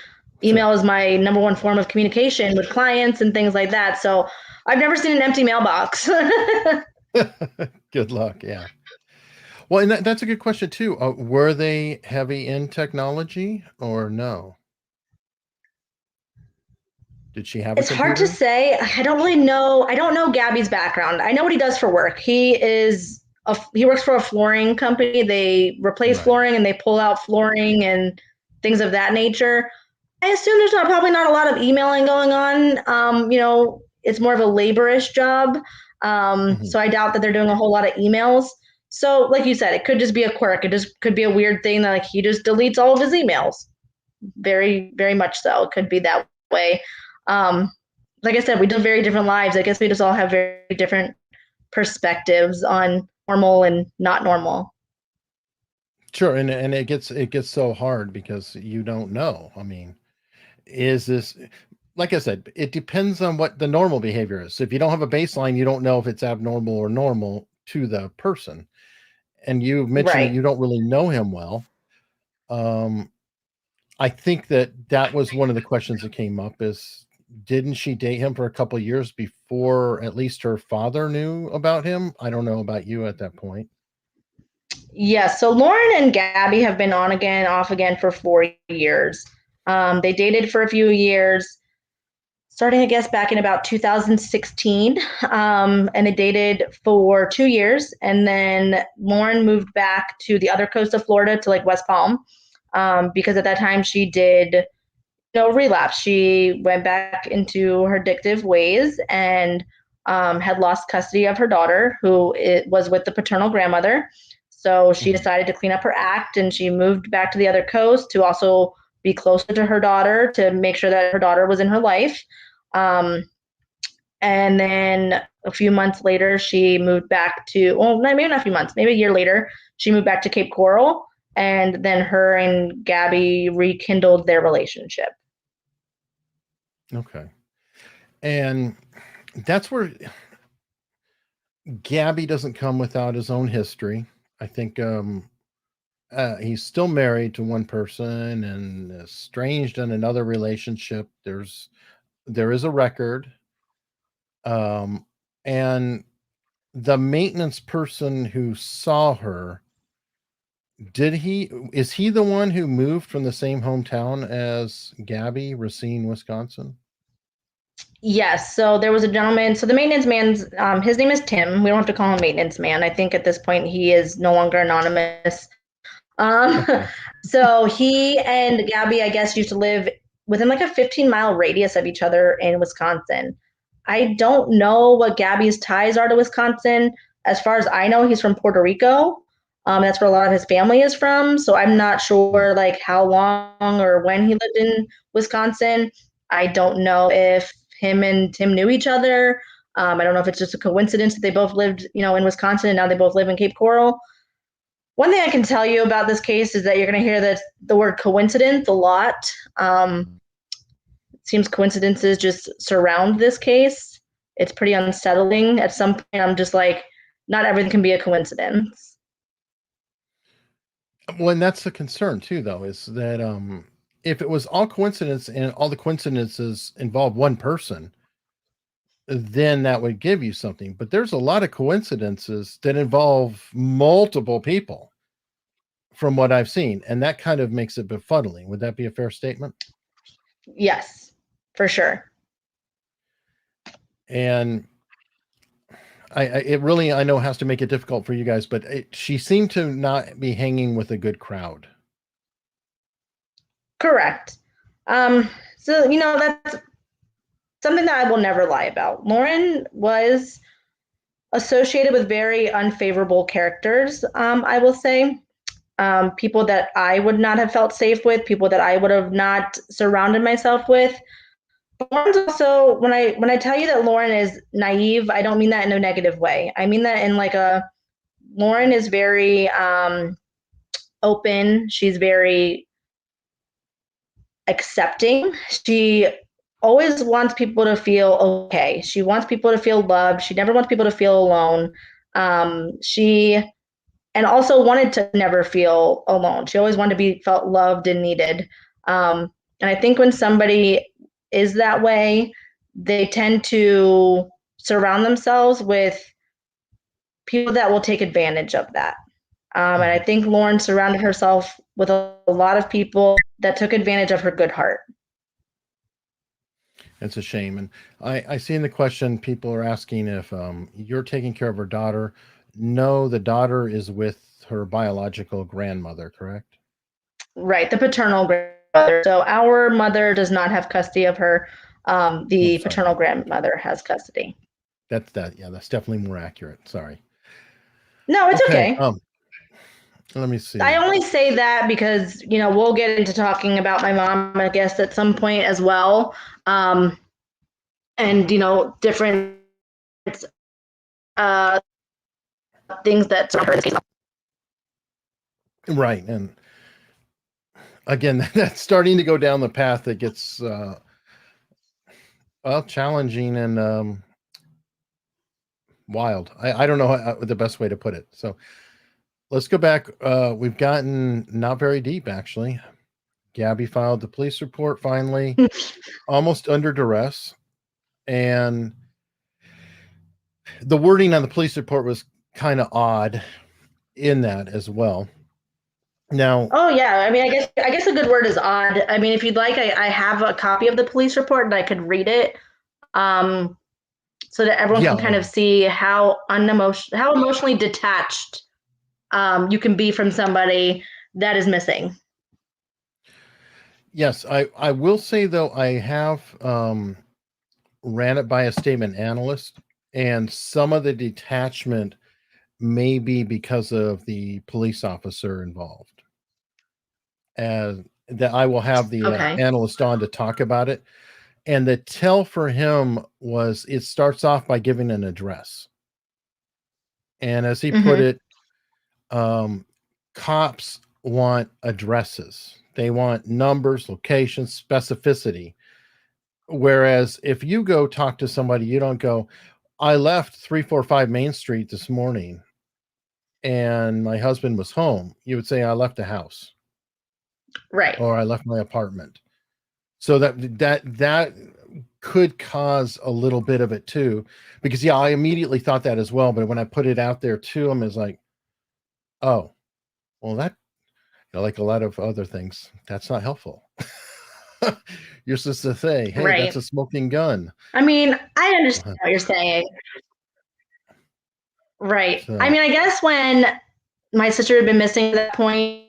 Email is my number one form of communication with clients and things like that. So I've never seen an empty mailbox.
Good luck. Yeah. Well, and that's a good question too. Were they heavy in technology or no? Did she have a
It's hard to
computer?
say. I don't really know. I don't know Gabby's background. I know what he does for work. He works for a flooring company. They replace
Right.
flooring and they pull out flooring and things of that nature. I assume there's probably not a lot of emailing going on. It's more of a laborish job.
Mhm.
So I doubt that they're doing a whole lot of emails. So, like you said, it could just be a quirk. It just could be a weird thing that like he just deletes all of his emails. Very, very much so. It could be that way. Um, like I said, we live very different lives. I guess we just all have very different perspectives on normal and not normal.
Sure, and it gets so hard because you don't know. I mean, is this, like I said, it depends on what the normal behavior is. So if you don't have a baseline, you don't know if it's abnormal or normal to the person. And you mentioned that
Right.
you don't really know him well. Um, I think that was one of the questions that came up is, didn't she date him for a couple of years before at least her father knew about him? I don't know about you at that point.
Yes. So Lauren and Gabby have been on again, off again for 4 years. They dated for a few years, starting, I guess, back in about 2016. And they dated for 2 years. And then Lauren moved back to the other coast of Florida to like West Palm because at that time she did relapse. She went back into her addictive ways and had lost custody of her daughter, who was with the paternal grandmother. So she
Mhm.
decided to clean up her act and she moved back to the other coast to also be closer to her daughter to make sure that her daughter was in her life. Um, and then a few months later, she moved back to, well, maybe not a few months, maybe a year later, she moved back to Cape Coral. And then her and Gabby rekindled their relationship.
Okay. And that's where Gabby doesn't come without his own history. I think he's still married to one person and estranged in another relationship. There is a record, um, and the maintenance person who saw her, is he the one who moved from the same hometown as Gabby, Racine, Wisconsin?
Yes. So there was a gentleman. So the maintenance man's his name is Tim. We don't have to call him maintenance man. I think at this point he is no longer anonymous. Um,
Okay.
so he and Gabby, I guess, used to live within like a 15-mile radius of each other in Wisconsin. I don't know what Gabby's ties are to Wisconsin. As far as I know, he's from Puerto Rico. That's where a lot of his family is from. So I'm not
Mm.
sure like how long or when he lived in Wisconsin. I don't know if him and Tim knew each other. I don't know if it's just a coincidence that they both lived, in Wisconsin and now they both live in Cape Coral. One thing I can tell you about this case is that you're going to hear the word coincidence a lot. It seems coincidences just surround this case. It's pretty unsettling. At some point, I'm just like, not everything can be a coincidence.
Well, and that's the concern too, though, is that if it was all coincidence and all the coincidences involve one person, then that would give you something. But there's a lot of coincidences that involve multiple people from what I've seen, and that kind of makes it befuddling. Would that be a fair statement?
Yes, for sure.
And it really, I know, has to make it difficult for you guys, but she seemed to not be hanging with a good crowd.
Correct. So, that's something that I will never lie about. Lauren was associated with very unfavorable characters, I will say. People that I would not have felt safe with, people that I would have not surrounded myself with. But Lauren's also when I tell you that Lauren is naive, I don't mean that in a negative way. I mean that in like a Lauren is very open. She's very accepting. She always wants people to feel okay. She wants people to feel loved. She never wants people to feel alone. She and also wanted to never feel alone. She always wanted to be felt loved and needed. And I think when somebody is that way, they tend to surround themselves with people that will take advantage of that. And I
Mhm.
think Lauren surrounded herself with a lot of people that took advantage of her good heart.
It's a shame. And I see in the question, people are asking if you're taking care of her daughter. No, the daughter is with her biological grandmother, correct?
Right, the paternal grandmother. So our mother does not have custody of her.
Oh,
The
sorry.
paternal grandmother has custody.
That's that. Yeah, that's definitely more accurate. Sorry.
No, it's
Okay.
okay.
Let me
I
see.
only say that because, we'll get into talking about my mom, I guess, at some point as well. Um, and, different uh, things that surround her.
Right. And again, that's starting to go down the path that gets well, challenging and wild. I don't know the best way to put it. So let's go back. We've gotten not very deep, actually. Gabby filed the police report finally, almost under duress. And the wording on the police report was kind of odd in that as well. Now,
Oh yeah, I mean, I guess a good word is odd. I mean, if you'd like, I have a copy of the police report and I could read it, um, so that everyone
yeah,
can kind of see how emotionally detached you can be from somebody that is missing.
yes, I will say though, I have ran it by a statement analyst, and some of the detachment may be because of the police officer involved. And that I will have the
Okay.
analyst on to talk about it. And the tell for him was it starts off by giving an address. And as he put
Mm-hmm.
it, um, cops want addresses. They want numbers, locations, specificity. Whereas if you go talk to somebody, you don't go, I left 345 Main Street this morning and my husband was home. You would say, I left the house
Right.
or I left my apartment. So that could cause a little bit of it too, because yeah, I immediately thought that as well. But when I put it out there to him, is like, oh, well, that like a lot of other things, that's not helpful. You're supposed to say, hey, that's
Right.
a smoking gun.
I mean, I understand
Uh-huh.
what you're saying. Right. I
So
mean, I guess when my sister had been missing at that point,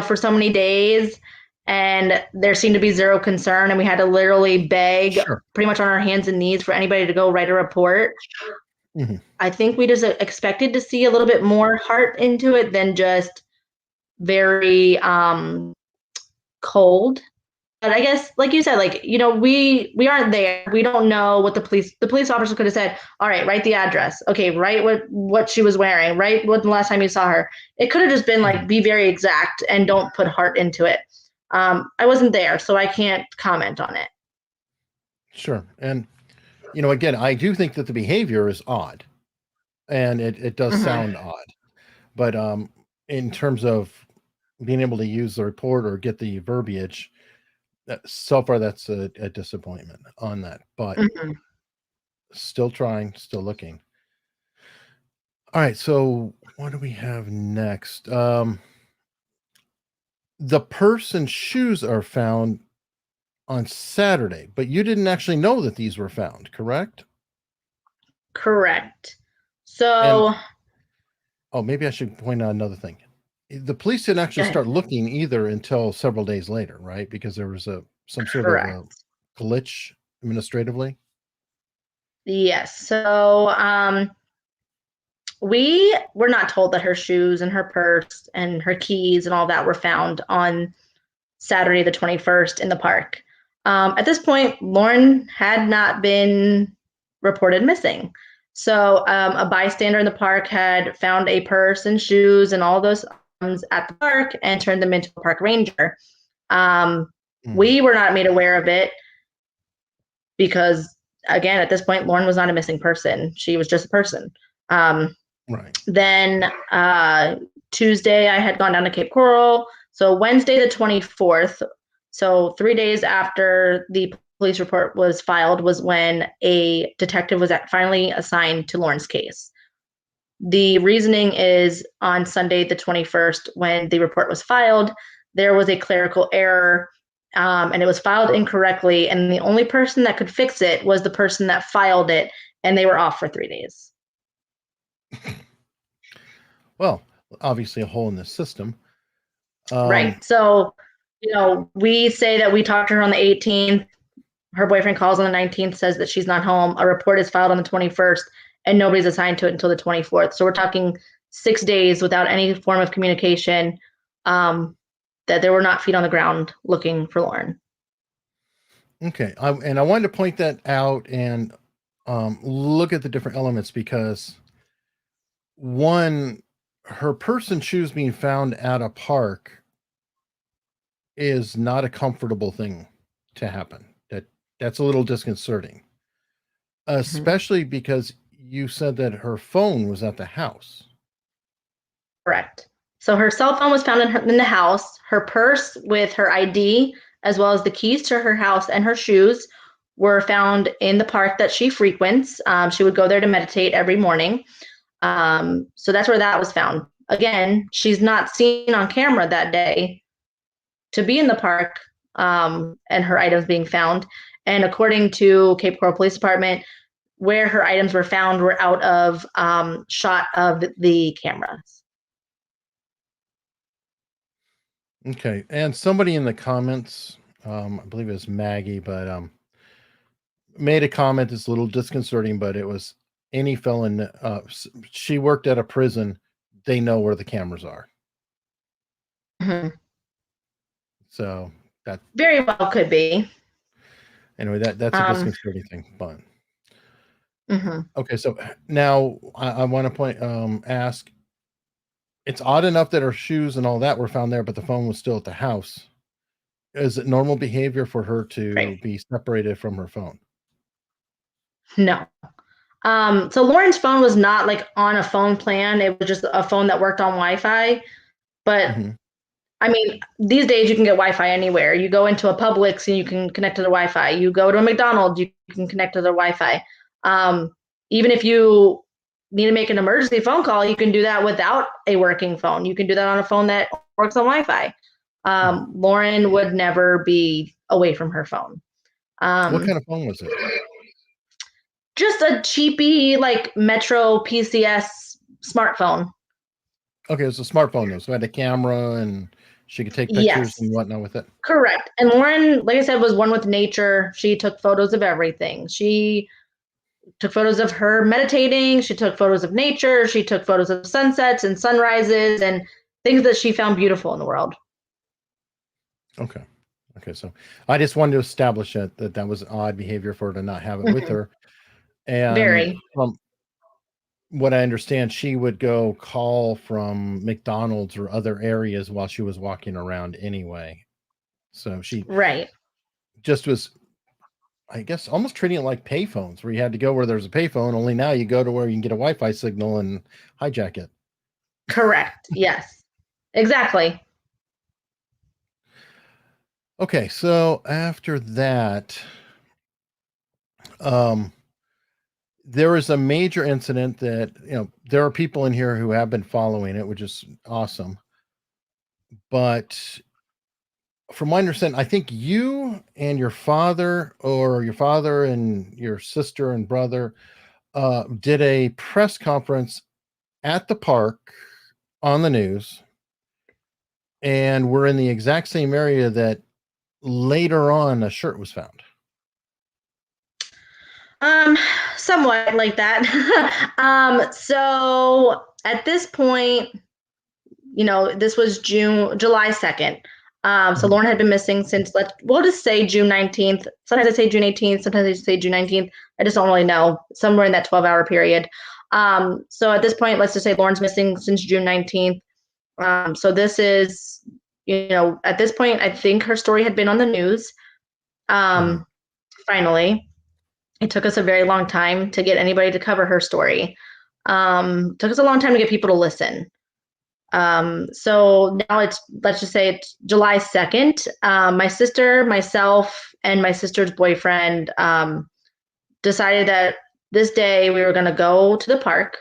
for so many days, and there seemed to be zero concern, and we had to literally beg
sure.
pretty much on our hands and knees for anybody to go write a report.
Mhm.
I think we just expected to see a little bit more heart into it than just very cold. But I guess, like you said, like, we aren't there. We don't know what the police officer could have said. All right, write the address. Okay, write what she was wearing. Write what the last time you saw her. It could have just been like,
Mhm.
be very exact and don't put heart into it. I wasn't there, so I can't comment on it.
Sure. And again, I do think that the behavior is odd, and it does
Mm-hmm.
sound odd. But in terms of being able to use the report or get the verbiage, so far that's a disappointment on that. But
Mm-hmm.
still trying, still looking. All right, so what do we have next? The person's shoes are found on Saturday, but you didn't actually know that these were found, correct?
Correct.
And
So,
oh, maybe I should point out another thing. The police didn't
go
actually
ahead.
start looking either until several days later, right? Because there was some sort of a
Correct.
glitch administratively.
Yes. So, we were not told that her shoes and her purse and her keys and all that were found on Saturday the 21st in the park. At this point, Lauren had not been reported missing. So a bystander in the park had found a purse and shoes and all those items at the park and turned them into a park ranger. Um,
Mm,
we were not made aware of it because, again, at this point, Lauren was not a missing person. She was just a person. Um,
right.
then Tuesday, I had gone down to Cape Coral. So Wednesday, the 24th, so 3 days after the police report was filed, was when a detective was finally assigned to Lauren's case. The reasoning is on Sunday, the 21st, when the report was filed, there was a clerical error and it was filed incorrectly. And the only person that could fix it was the person that filed it, and they were off for 3 days.
Well, obviously a hole in the system.
Right. So, we say that we talked to her on the 18th. Her boyfriend calls on the 19th, says that she's not home. A report is filed on the 21st, and nobody's assigned to it until the 24th. So we're talking 6 days without any form of communication, that there were not feet on the ground looking for Lauren.
Okay. And I wanted to point that out and look at the different elements because one, her purse and shoes being found at a park is not a comfortable thing to happen. That's a little disconcerting, especially because you said that her phone was at the house.
Correct. So her cell phone was found in the house. Her purse with her ID, as well as the keys to her house and her shoes, were found in the park that she frequents. She would go there to meditate every morning. So that's where that was found. Again, she's not seen on camera that day to be in the park, and her items being found. And according to Cape Coral Police Department, where her items were found were out of shot of the cameras.
Okay. And somebody in the comments, I believe it was Maggie, but made a comment that's a little disconcerting, but it was any felon. She worked at a prison. They know where the cameras are.
Mm-hmm.
So that
very well could be.
Anyway, that's a disconcerting thing. But okay, so now I want to ask. It's odd enough that her shoes and all that were found there, but the phone was still at the house. Is it normal behavior for her to be separated from her phone?
No. So Lauren's phone was not like on a phone plan. It was just a phone that worked on Wi-Fi. But I mean, these days you can get Wi-Fi anywhere. You go into a Publix and you can connect to the Wi-Fi. You go to a McDonald's, you can connect to the Wi-Fi. Even if you need to make an emergency phone call, you can do that without a working phone. You can do that on a phone that works on Wi-Fi. Lauren would never be away from her phone.
What kind of phone was it?
Just a cheapy, like Metro PCS smartphone.
Okay, it was a smartphone though, so it had a camera and she could take pictures and whatnot with it.
Correct. And Lauren, like I said, was one with nature. She took photos of everything. She took photos of her meditating. She took photos of nature. She took photos of sunsets and sunrises and things that she found beautiful in the world.
Okay. So I just wanted to establish that was odd behavior for her to not have it with her. And from what I understand, she would go call from McDonald's or other areas while she was walking around anyway. So she just was, I guess, almost treating it like payphones, where you had to go where there's a payphone, only now you go to where you can get a Wi-Fi signal and hijack it.
Correct. Yes, exactly.
Okay, so after that, there was a major incident that, there are people in here who have been following it, which is awesome. But from my understanding, I think you and your father, or your father and your sister and brother, did a press conference at the park on the news, and we're in the exact same area that later on a shirt was found.
Somewhat like that. So at this point, this was July 2nd. So Lauren had been missing since, we'll just say June 19th. Sometimes I say June 18th. Sometimes I say June 19th. I just don't really know. Somewhere in that 12-hour period. So at this point, let's just say Lauren's missing since June 19th. So this is, at this point, I think her story had been on the news. Finally. It took us a very long time to get anybody to cover her story. Took us a long time to get people to listen. So now let's just say it's July 2nd. My sister, myself, and my sister's boyfriend decided that this day we were going to go to the park,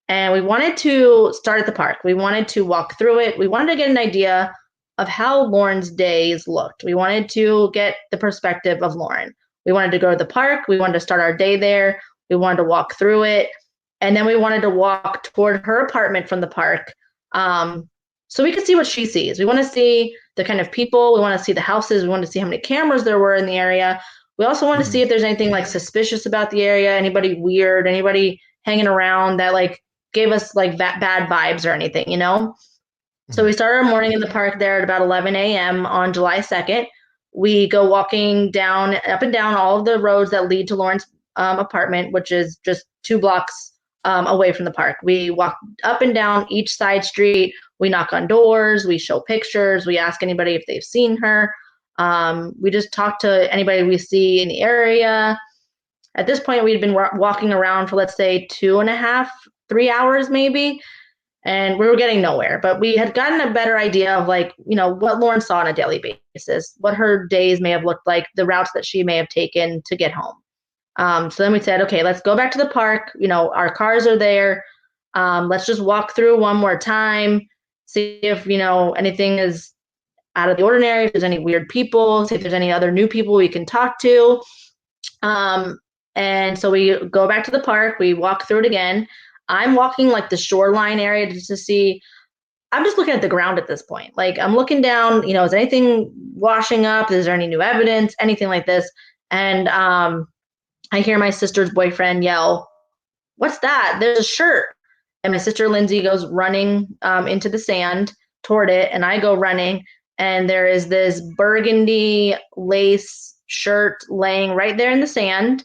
and we wanted to start at the park. We wanted to walk through it. We wanted to get an idea of how Lauren's days looked. We wanted to get the perspective of Lauren. We wanted to go to the park. We wanted to start our day there. We wanted to walk through it. And then we wanted to walk toward her apartment from the park, so we could see what she sees. We want to see the kind of people. We want to see the houses. We want to see how many cameras there were in the area. We also want to see if there's anything like suspicious about the area, anybody weird, anybody hanging around that like gave us like bad vibes or anything, you know? So we started our morning in the park there at about 11 a.m. on July 2nd. We go walking down, up and down all of the roads that lead to Lauren's apartment, which is just 2 blocks away from the park. We walk up and down each side street. We knock on doors. We show pictures. We ask anybody if they've seen her. We just talk to anybody we see in the area. At this point, we'd been walking around for, let's say, 2.5, 3 hours maybe. And we were getting nowhere, but we had gotten a better idea of like, you know, what Lauren saw on a daily basis, what her days may have looked like, the routes that she may have taken to get home. So then we said, okay, let's go back to the park. You know, our cars are there. Let's just walk through one more time, see if, you know, anything is out of the ordinary, if there's any weird people, see if there's any other new people we can talk to. And so we go back to the park. We walk through it again. I'm walking like the shoreline area just to see. I'm just looking at the ground at this point. Like I'm looking down, you know, is anything washing up? Is there any new evidence? Anything like this? And I hear my sister's boyfriend yell, "What's that? There's a shirt." And my sister Lindsay goes running into the sand toward it, and I go running, and there is this burgundy lace shirt laying right there in the sand.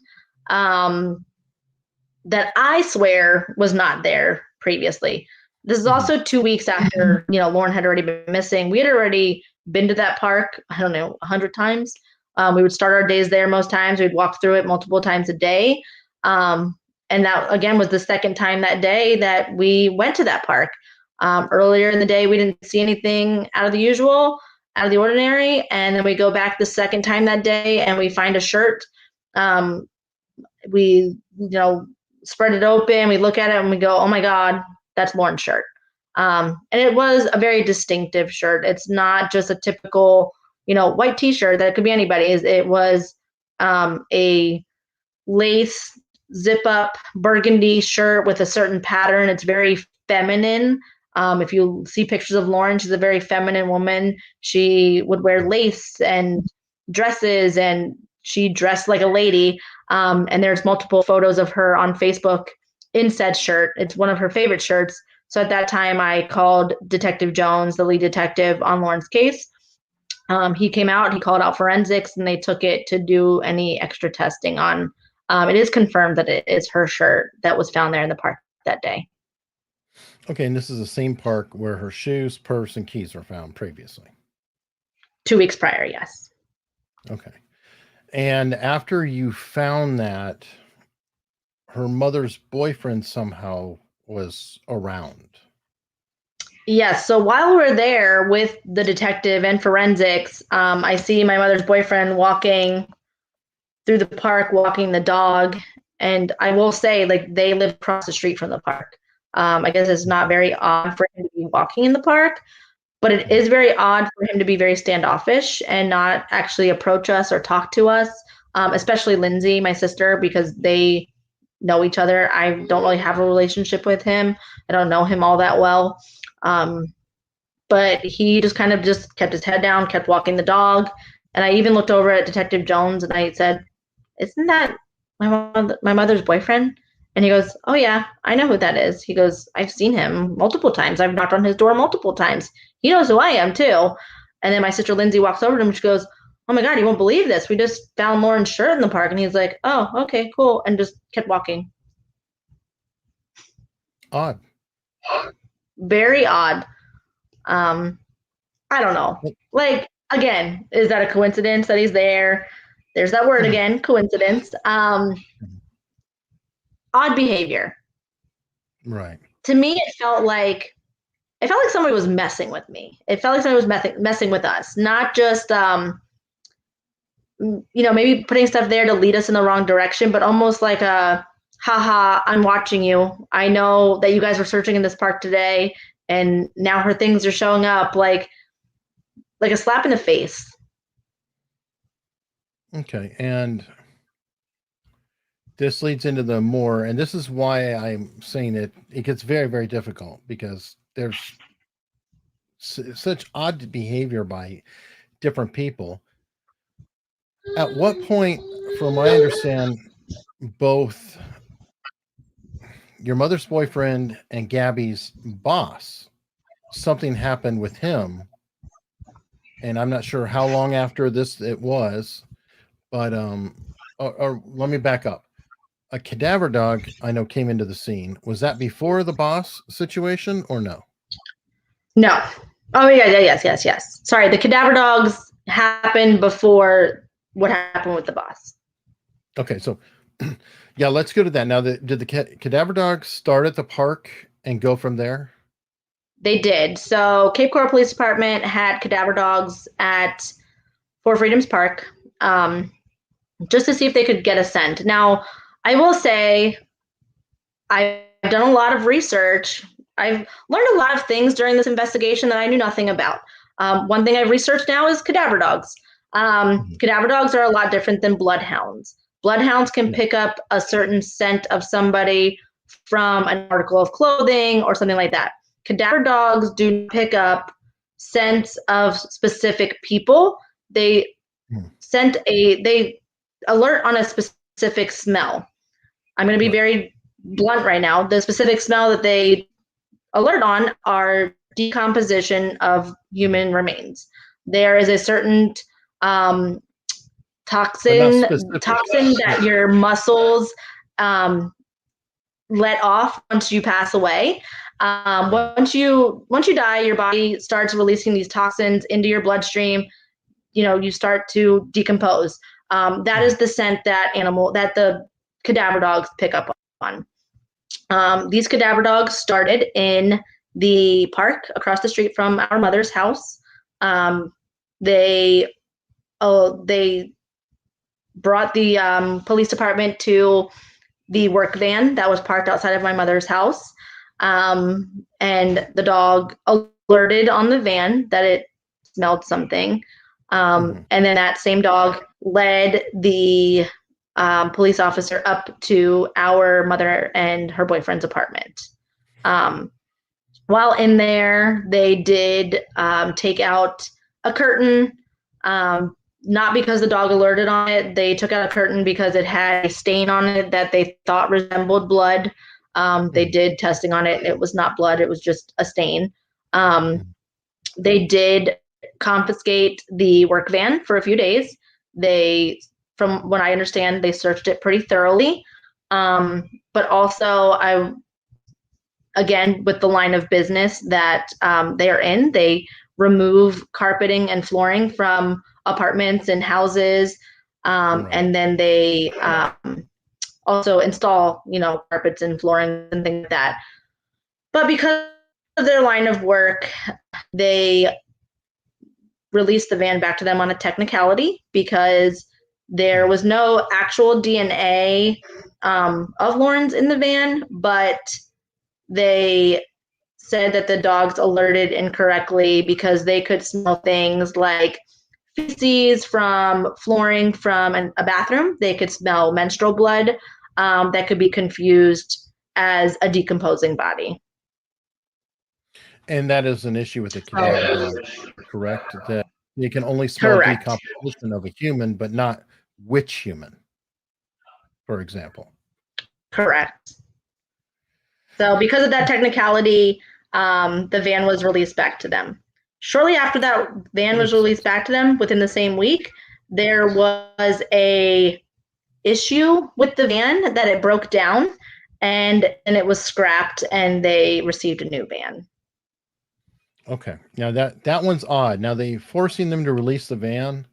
That I swear was not there previously. This is also 2 weeks after, you know, Lauren had already been missing. We had already been to that park, I don't know, 100 times. We would start our days there most times. We'd walk through it multiple times a day. And that, again, was the second time that day that we went to that park. Earlier in the day, we didn't see anything out of the usual, out of the ordinary. And then we go back the second time that day and we find a shirt. We, you know, spread it open, we look at it and we go, oh my God, that's Lauren's shirt. And it was a very distinctive shirt. It's not just a typical, you know, white t-shirt that could be anybody's. It was a lace zip up burgundy shirt with a certain pattern. It's very feminine. If you see pictures of Lauren, she's a very feminine woman. She would wear lace and dresses, and she dressed like a lady. And there's multiple photos of her on Facebook in said shirt. It's one of her favorite shirts. So at that time, I called Detective Jones, the lead detective on Lauren's case. He came out, he called out forensics, and they took it to do any extra testing on. It is confirmed that it is her shirt that was found there in the park that day.
Okay, and this is the same park where her shoes, purse, and keys were found previously.
2 weeks prior, yes.
Okay. And after you found that, her mother's boyfriend somehow was around.
Yes. So while we're there with the detective and forensics, I see my mother's boyfriend walking through the park, walking the dog. And I will say, like, they live across the street from the park. I guess it's not very odd for him to be walking in the park, but it is very odd for him to be very standoffish and not actually approach us or talk to us, especially Lindsay, my sister, because they know each other. I don't really have a relationship with him. I don't know him all that well. But he just kind of just kept his head down, kept walking the dog. And I even looked over at Detective Jones and I said, "Isn't that my mother's boyfriend?" And he goes, "Oh yeah, I know who that is." He goes, "I've seen him multiple times. I've knocked on his door multiple times. He knows who I am too." And then my sister Lindsay walks over to him and she goes, "Oh my God, you won't believe this. We just found Lauren's shirt in the park." And he's like, "Oh, okay, cool." And just kept walking.
Odd.
Very odd. I don't know. Like, again, is that a coincidence that he's there? There's that word again, coincidence. Odd behavior.
Right.
To me, it felt like somebody was messing with me. It felt like somebody was messing with us, not just maybe putting stuff there to lead us in the wrong direction, but almost like a, haha, I'm watching you. I know that you guys were searching in this park today, and now her things are showing up. Like, like a slap in the face.
Okay. And this leads into the more, and this is why I'm saying it gets very, very difficult because there's such odd behavior by different people. At what point, from what I understand, both your mother's boyfriend and Gabby's boss, something happened with him, and I'm not sure how long after this it was, but or let me back up. A cadaver dog I know came into the scene. Was that before the boss situation or no?
No. Oh yeah, yeah, yes. Sorry, the cadaver dogs happened before what happened with the boss.
Okay, so yeah, let's go to that. Now, did the cadaver dogs start at the park and go from there?
They did. So Cape Coral Police Department had cadaver dogs at Four Freedoms Park, just to see if they could get a scent. Now, I will say I've done a lot of research. I've learned a lot of things during this investigation that I knew nothing about. One thing I've researched now is cadaver dogs. Cadaver dogs are a lot different than bloodhounds. Bloodhounds can pick up a certain scent of somebody from an article of clothing or something like that. Cadaver dogs do pick up scents of specific people. They they alert on a specific smell. I'm going to be very blunt right now. The specific smell that they alert on are decomposition of human remains. There is a certain toxin that your muscles let off once you pass away. Once you die, your body starts releasing these toxins into your bloodstream. You start to decompose. That is the scent that the cadaver dogs pick up on. These cadaver dogs started in the park across the street from our mother's house. They brought the police department to the work van that was parked outside of my mother's house. And the dog alerted on the van that it smelled something. And then that same dog led the police officer up to our mother and her boyfriend's apartment. While in there, they did take out a curtain. Not because the dog alerted on it. They took out a curtain because it had a stain on it that they thought resembled blood. They did testing on it. It was not blood. It was just a stain. They did confiscate the work van for a few days. From what I understand, they searched it pretty thoroughly. But also, again, with the line of business that they are in, they remove carpeting and flooring from apartments and houses. And then they also install, carpets and flooring and things like that. But because of their line of work, they released the van back to them on a technicality because there was no actual DNA of Lauren's in the van, but they said that the dogs alerted incorrectly because they could smell things like feces from flooring from a bathroom. They could smell menstrual blood that could be confused as a decomposing body.
And that is an issue with the cadaver dog, correct? That you can only smell decomposition of a human, but not which human, for example.
Correct. So because of that technicality, the van was released back to them. Shortly after that van was released back to them, within the same week, there was a issue with the van that it broke down, and it was scrapped, and they received a new van.
Okay. Now that one's odd. Now they forcing them to release the van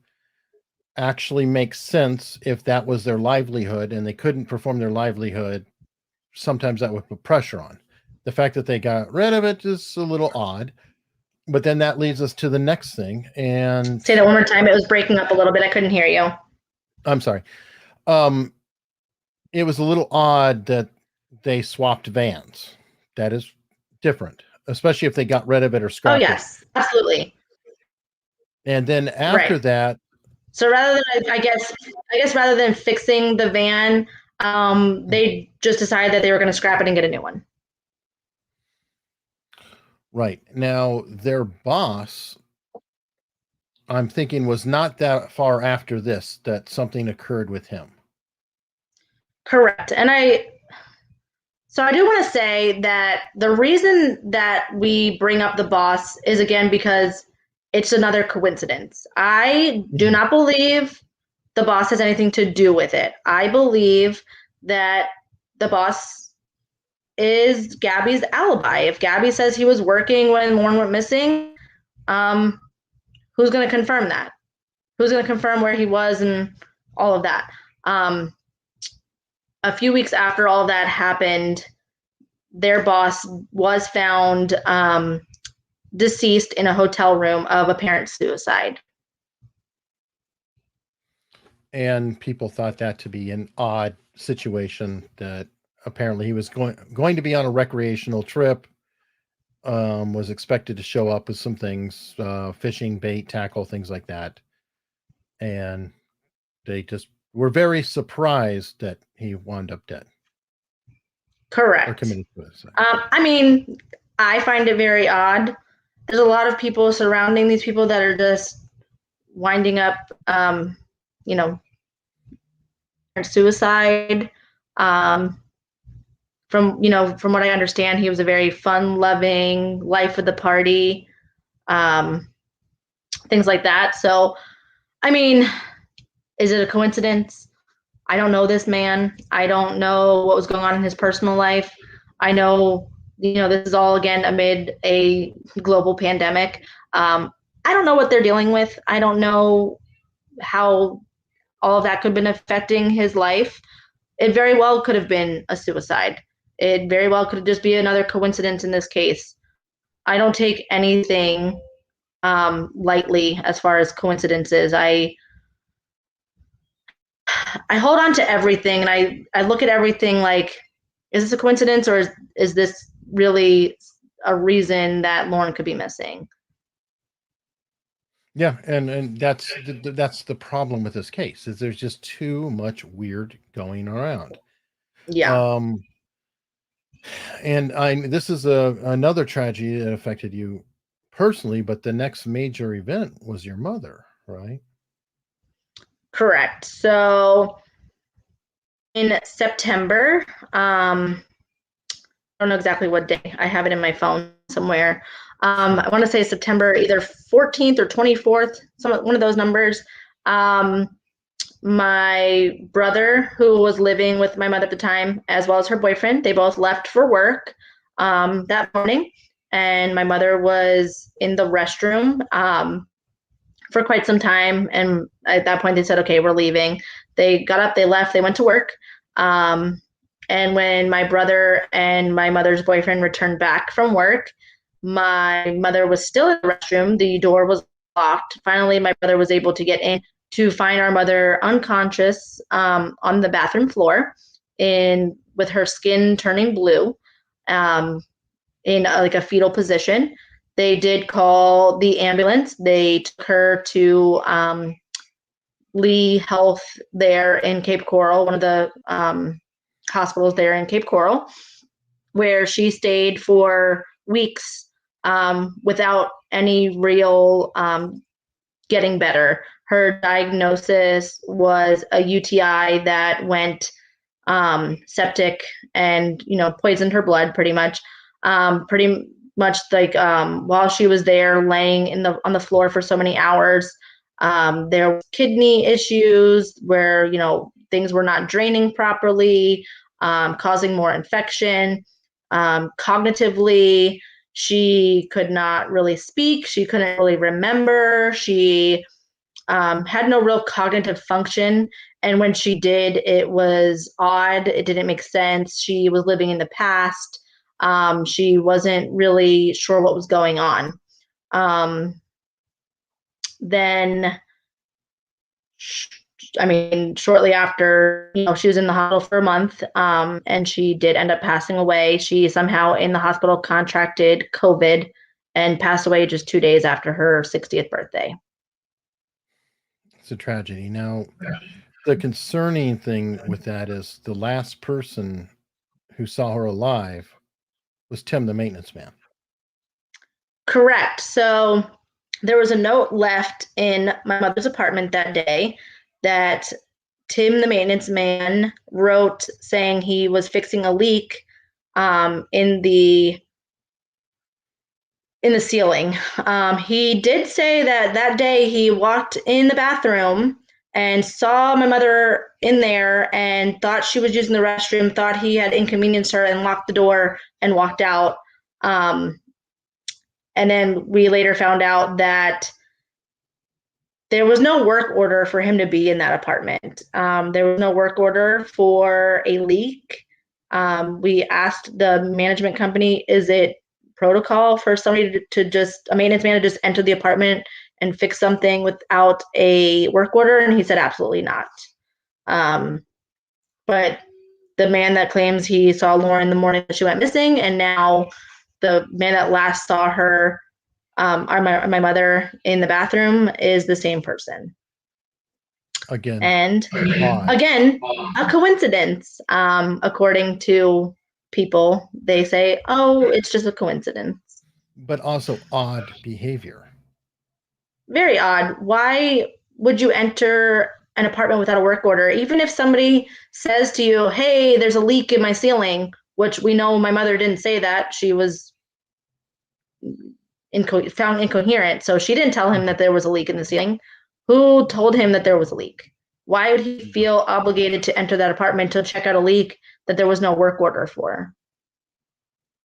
actually makes sense if that was their livelihood and they couldn't perform their livelihood. Sometimes that would put pressure on. The fact that they got rid of it is a little odd. But then that leads us to the next thing. And
say that one more time. It was breaking up a little bit. I couldn't hear you.
I'm sorry. It was a little odd that they swapped vans. That is different, especially if they got rid of it or scrapped it.
Oh, yes, absolutely.
And then after
Right.
that,
So rather than, I guess rather than fixing the van, they just decided that they were going to scrap it and get a new one.
right. Now, their boss, I'm thinking, was not that far after this that something occurred with him.
Correct. So I do want to say that the reason that we bring up the boss is again because it's another coincidence. I do
Mhm.
not believe the boss has anything to do with it. I believe that the boss is Gabby's alibi. If Gabby says he was working when Lauren went missing, um, who's going to confirm that? Who's going to confirm where he was and all of that? Um, a few weeks after all that happened, their boss was found deceased in a hotel room of apparent suicide.
And people thought that to be an odd situation that apparently he was going to be on a recreational trip, was expected to show up with some things, fishing, bait, tackle, things like that. And they just were very surprised that he wound up dead or
Correct.
committed suicide.
I mean, I find it very odd. There's a lot of people surrounding these people that are just winding up, you know, suicide. Um, from what I understand, he was a very fun-loving, life of the party, um, things like that. So, I mean, is it a coincidence? I don't know this man. I don't know what was going on in his personal life. I know, this is all again amid a global pandemic. I don't know what they're dealing with. I don't know how all of that could have been affecting his life. It very well could have been a suicide. It very well could just be another coincidence in this case. I don't take anything lightly as far as coincidences. I hold on to everything and I look at everything like, is this a coincidence or is this really a reason that Lauren could be missing?
Yeah, and that's the problem with this case is there's just too much weird going around.
Yeah,
Um, and I this is a another tragedy that affected you personally, but the next major event was your mother, right?
correct. So in September, I don't know exactly what day. I have it in my phone somewhere.
Sure.
I want to say September either 14th or 24th, one of those numbers. Um, my brother, who was living with my mother at the time, as well as her boyfriend, they both left for work that morning. And my mother was in the restroom for quite some time. And at that point, they said, okay, we're leaving. They got up, they left, they went to work. Um, and when my brother and my mother's boyfriend returned back from work, my mother was still in the restroom. The door was locked. Finally, my brother was able to get in to find our mother unconscious on the bathroom floor, in with her skin turning blue, um, in like a fetal position. They did call the ambulance. They took her to Lee Health there in Cape Coral, one of the hospitals there in Cape Coral, where she stayed for weeks without any real getting better. Her diagnosis was a UTI that went septic and poisoned her blood pretty much like while she was there laying on the floor for so many hours. There were kidney issues where things were not draining properly, causing more infection. Cognitively, she could not really speak. She couldn't really remember. She had no real cognitive function. And when she did, it was odd. It didn't make sense. She was living in the past. She wasn't really sure what was going on. Um, then, I mean, shortly after, she was in the hospital for a month, and she did end up passing away. She somehow in the hospital contracted COVID and passed away just 2 days after her 60th birthday.
It's a tragedy. Now, the concerning thing with that is the last person who saw her alive was Tim, the maintenance man.
Correct. So there was a note left in my mother's apartment that day that Tim, the maintenance man, wrote saying he was fixing a leak in the ceiling. He did say that day he walked in the bathroom and saw my mother in there and thought she was using the restroom, thought he had inconvenienced her and locked the door and walked out. And then we later found out that there was no work order for him to be in that apartment. There was no work order for a leak. We asked the management company, is it protocol for somebody a maintenance man to just enter the apartment and fix something without a work order? And he said, absolutely not. But the man that claims he saw Lauren the morning that she went missing, and now the man that last saw her, my mother in the bathroom, is the same person.
Again.
And again, a coincidence. According to people, they say, oh, it's just a coincidence.
But also odd behavior.
Very odd. Why would you enter an apartment without a work order? Even if somebody says to you, hey, there's a leak in my ceiling, which we know my mother didn't say that. She was found incoherent. So she didn't tell him that there was a leak in the ceiling. Who told him that there was a leak? Why would he feel obligated to enter that apartment to check out a leak that there was no work order for?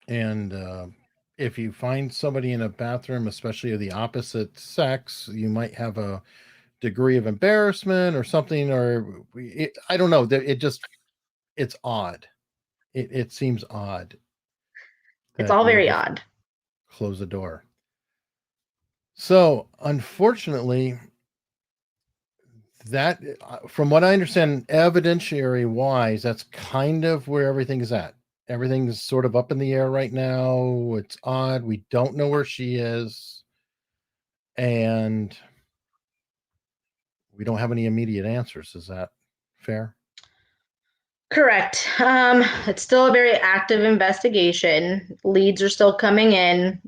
And if you find somebody in a bathroom, especially of the opposite sex, you might have a degree of embarrassment or something, or I don't know. It's odd. It seems odd.
It's all very odd.
Close the door. So, unfortunately, that, from what I understand, evidentiary wise, that's kind of where everything is at. Everything's sort of up in the air right now. It's odd. We don't know where she is. And we don't have any immediate answers. Is that fair?
Correct. It's still a very active investigation. Leads are still coming in.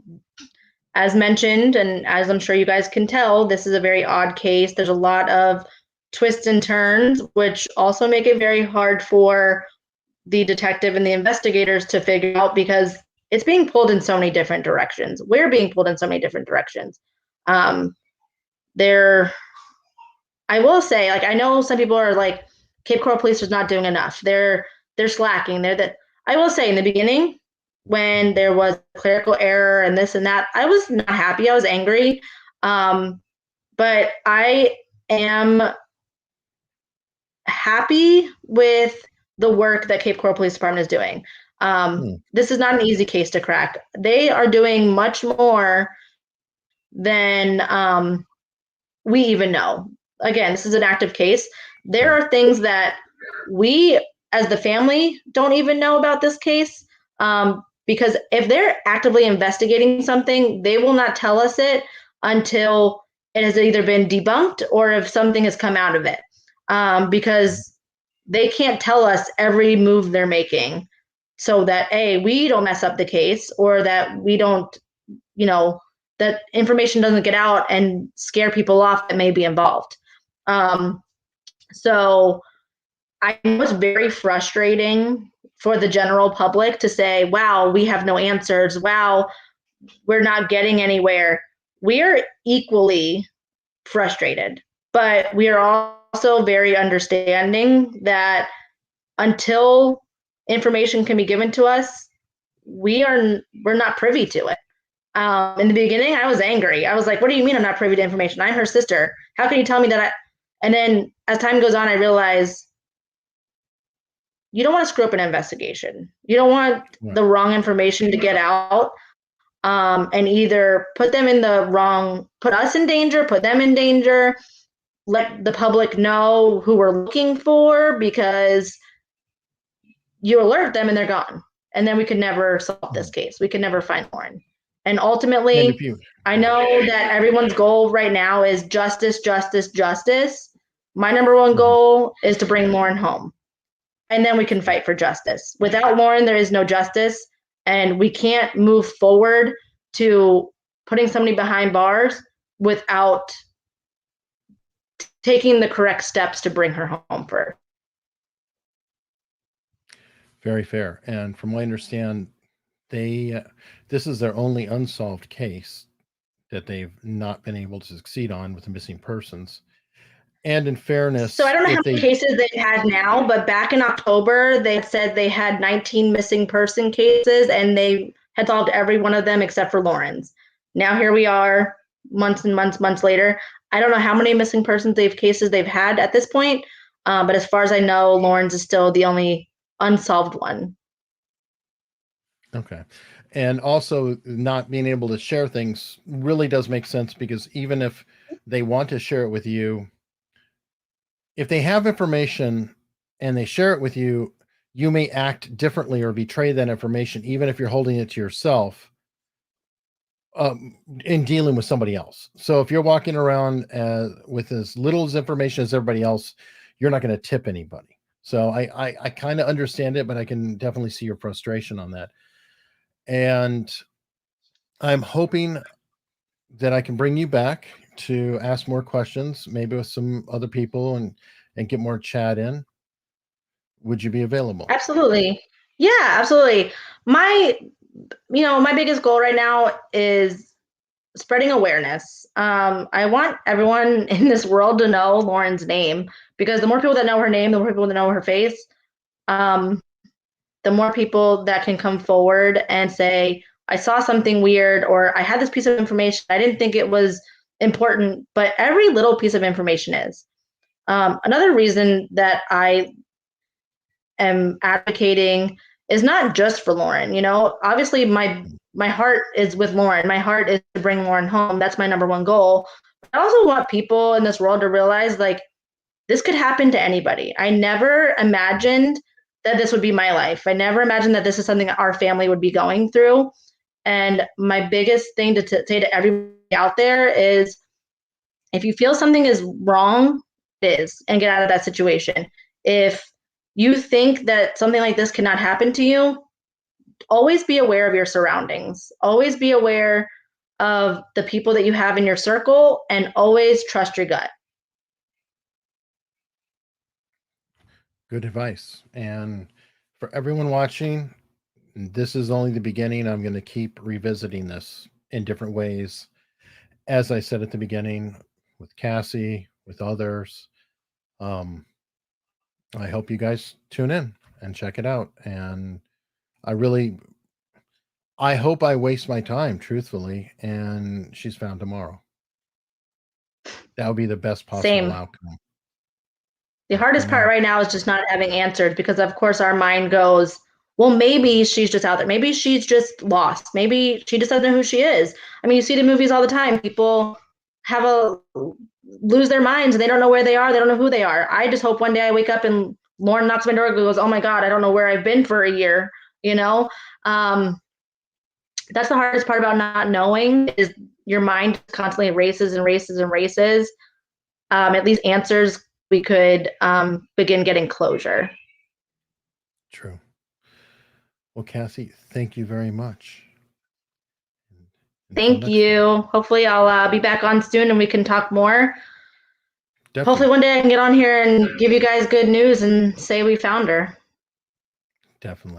As mentioned, and as I'm sure you guys can tell, this is a very odd case. There's a lot of twists and turns, which also make it very hard for the detective and the investigators to figure out, because it's being pulled in so many different directions. We're being pulled in so many different directions. I will say, like, I know some people are like, Cape Coral Police is not doing enough. They're slacking. I will say, in the beginning, when there was clerical error and this and that, I was not happy. I was angry. But I am happy with the work that Cape Coral Police Department is doing. This is not an easy case to crack. They are doing much more than we even know. Again, this is an active case. There are things that we, as the family, don't even know about this case. Because if they're actively investigating something, they will not tell us it until it has either been debunked or if something has come out of it. Because they can't tell us every move they're making, so that we don't mess up the case, or that we don't, that information doesn't get out and scare people off that may be involved. So I know it's very frustrating for the general public to say, wow, we have no answers. Wow, we're not getting anywhere. We're equally frustrated, but we are also very understanding that until information can be given to us, we're not privy to it. In the beginning, I was angry. I was like, what do you mean I'm not privy to information? I'm her sister. How can you tell me that? And then as time goes on, I realize you don't want to screw up an investigation. You don't want the wrong information to get out, and either put us in danger, put them in danger, let the public know who we're looking for, because you alert them and they're gone. And then we could never solve this case. We could never find Lauren. And ultimately, I know that everyone's goal right now is justice, justice, justice. My number one
Mhm.
goal is to bring Lauren home, and then we can fight for justice. Without Lauren, there is no justice, and we can't move forward to putting somebody behind bars without taking the correct steps to bring her home first.
Very fair. And from what I understand, they this is their only unsolved case that they've not been able to succeed on with the missing persons. And in
So I
fairness,
don't know how
if
many
they
cases they've had now, but back in October, they said they had 19 missing person cases and they had solved every one of them except for Lauren's. Now here we are, months and months later. I don't know how many missing persons cases they've had at this point, but as far as I know, Lauren's is still the only unsolved one.
Okay. And also not being able to share things really does make sense, because even if they want to share it with you, if they have information and they share it with you, you may act differently or betray that information, even if you're holding it to yourself, in dealing with somebody else. So if you're walking around with as little as information as everybody else, you're not going to tip anybody. So I kind of understand it, but I can definitely see your frustration on that. And I'm hoping that I can bring you back to ask more questions, maybe with some other people, and get more chat in. Would you be available?
Absolutely. Yeah, absolutely. My, my biggest goal right now is spreading awareness. I want everyone in this world to know Lauren's name, because the more people that know her name, the more people that know her face, um, the more people that can come forward and say, I saw something weird, or I had this piece of information. I didn't think it was important, but every little piece of information is. Another reason that I am advocating is not just for Lauren. Obviously my heart is with Lauren. My heart is to bring Lauren home. That's my number one goal. But I also want people in this world to realize, like, this could happen to anybody. I never imagined that this would be my life. I never imagined that this is something our family would be going through. And my biggest thing to say to everybody out there is, if you feel something is wrong, it is, and get out of that situation. If you think that something like this cannot happen to you, always be aware of your surroundings. Always be aware of the people that you have in your circle, and always trust your gut.
Good advice. And for everyone watching, this is only the beginning. I'm going to keep revisiting this in different ways. As I said at the beginning, with Cassie, with others. Um, I hope you guys tune in and check it out. And I really, I hope I waste my time, truthfully, and she's found tomorrow. That would be the best possible
Same.
outcome.
The
But for
hardest part
now,
right now is just not having answers, because of course our mind goes, well, maybe she's just out there. Maybe she's just lost. Maybe she just doesn't know who she is. I mean, you see the movies all the time. People have a lose their minds and they don't know where they are. They don't know who they are. I just hope one day I wake up and Lauren knocks my door and goes, oh my God, I don't know where I've been for a year. You know, um, that's the hardest part about not knowing, is your mind constantly races and races and races. At least answers, we could begin getting closure.
true. Well, Cassie, thank you very much. Until
Thank
next time.
you. Hopefully, I'll be back on soon and we can talk more. Hopefully,
Definitely.
one day I can get on here and give you guys good news and say we found her.
Definitely.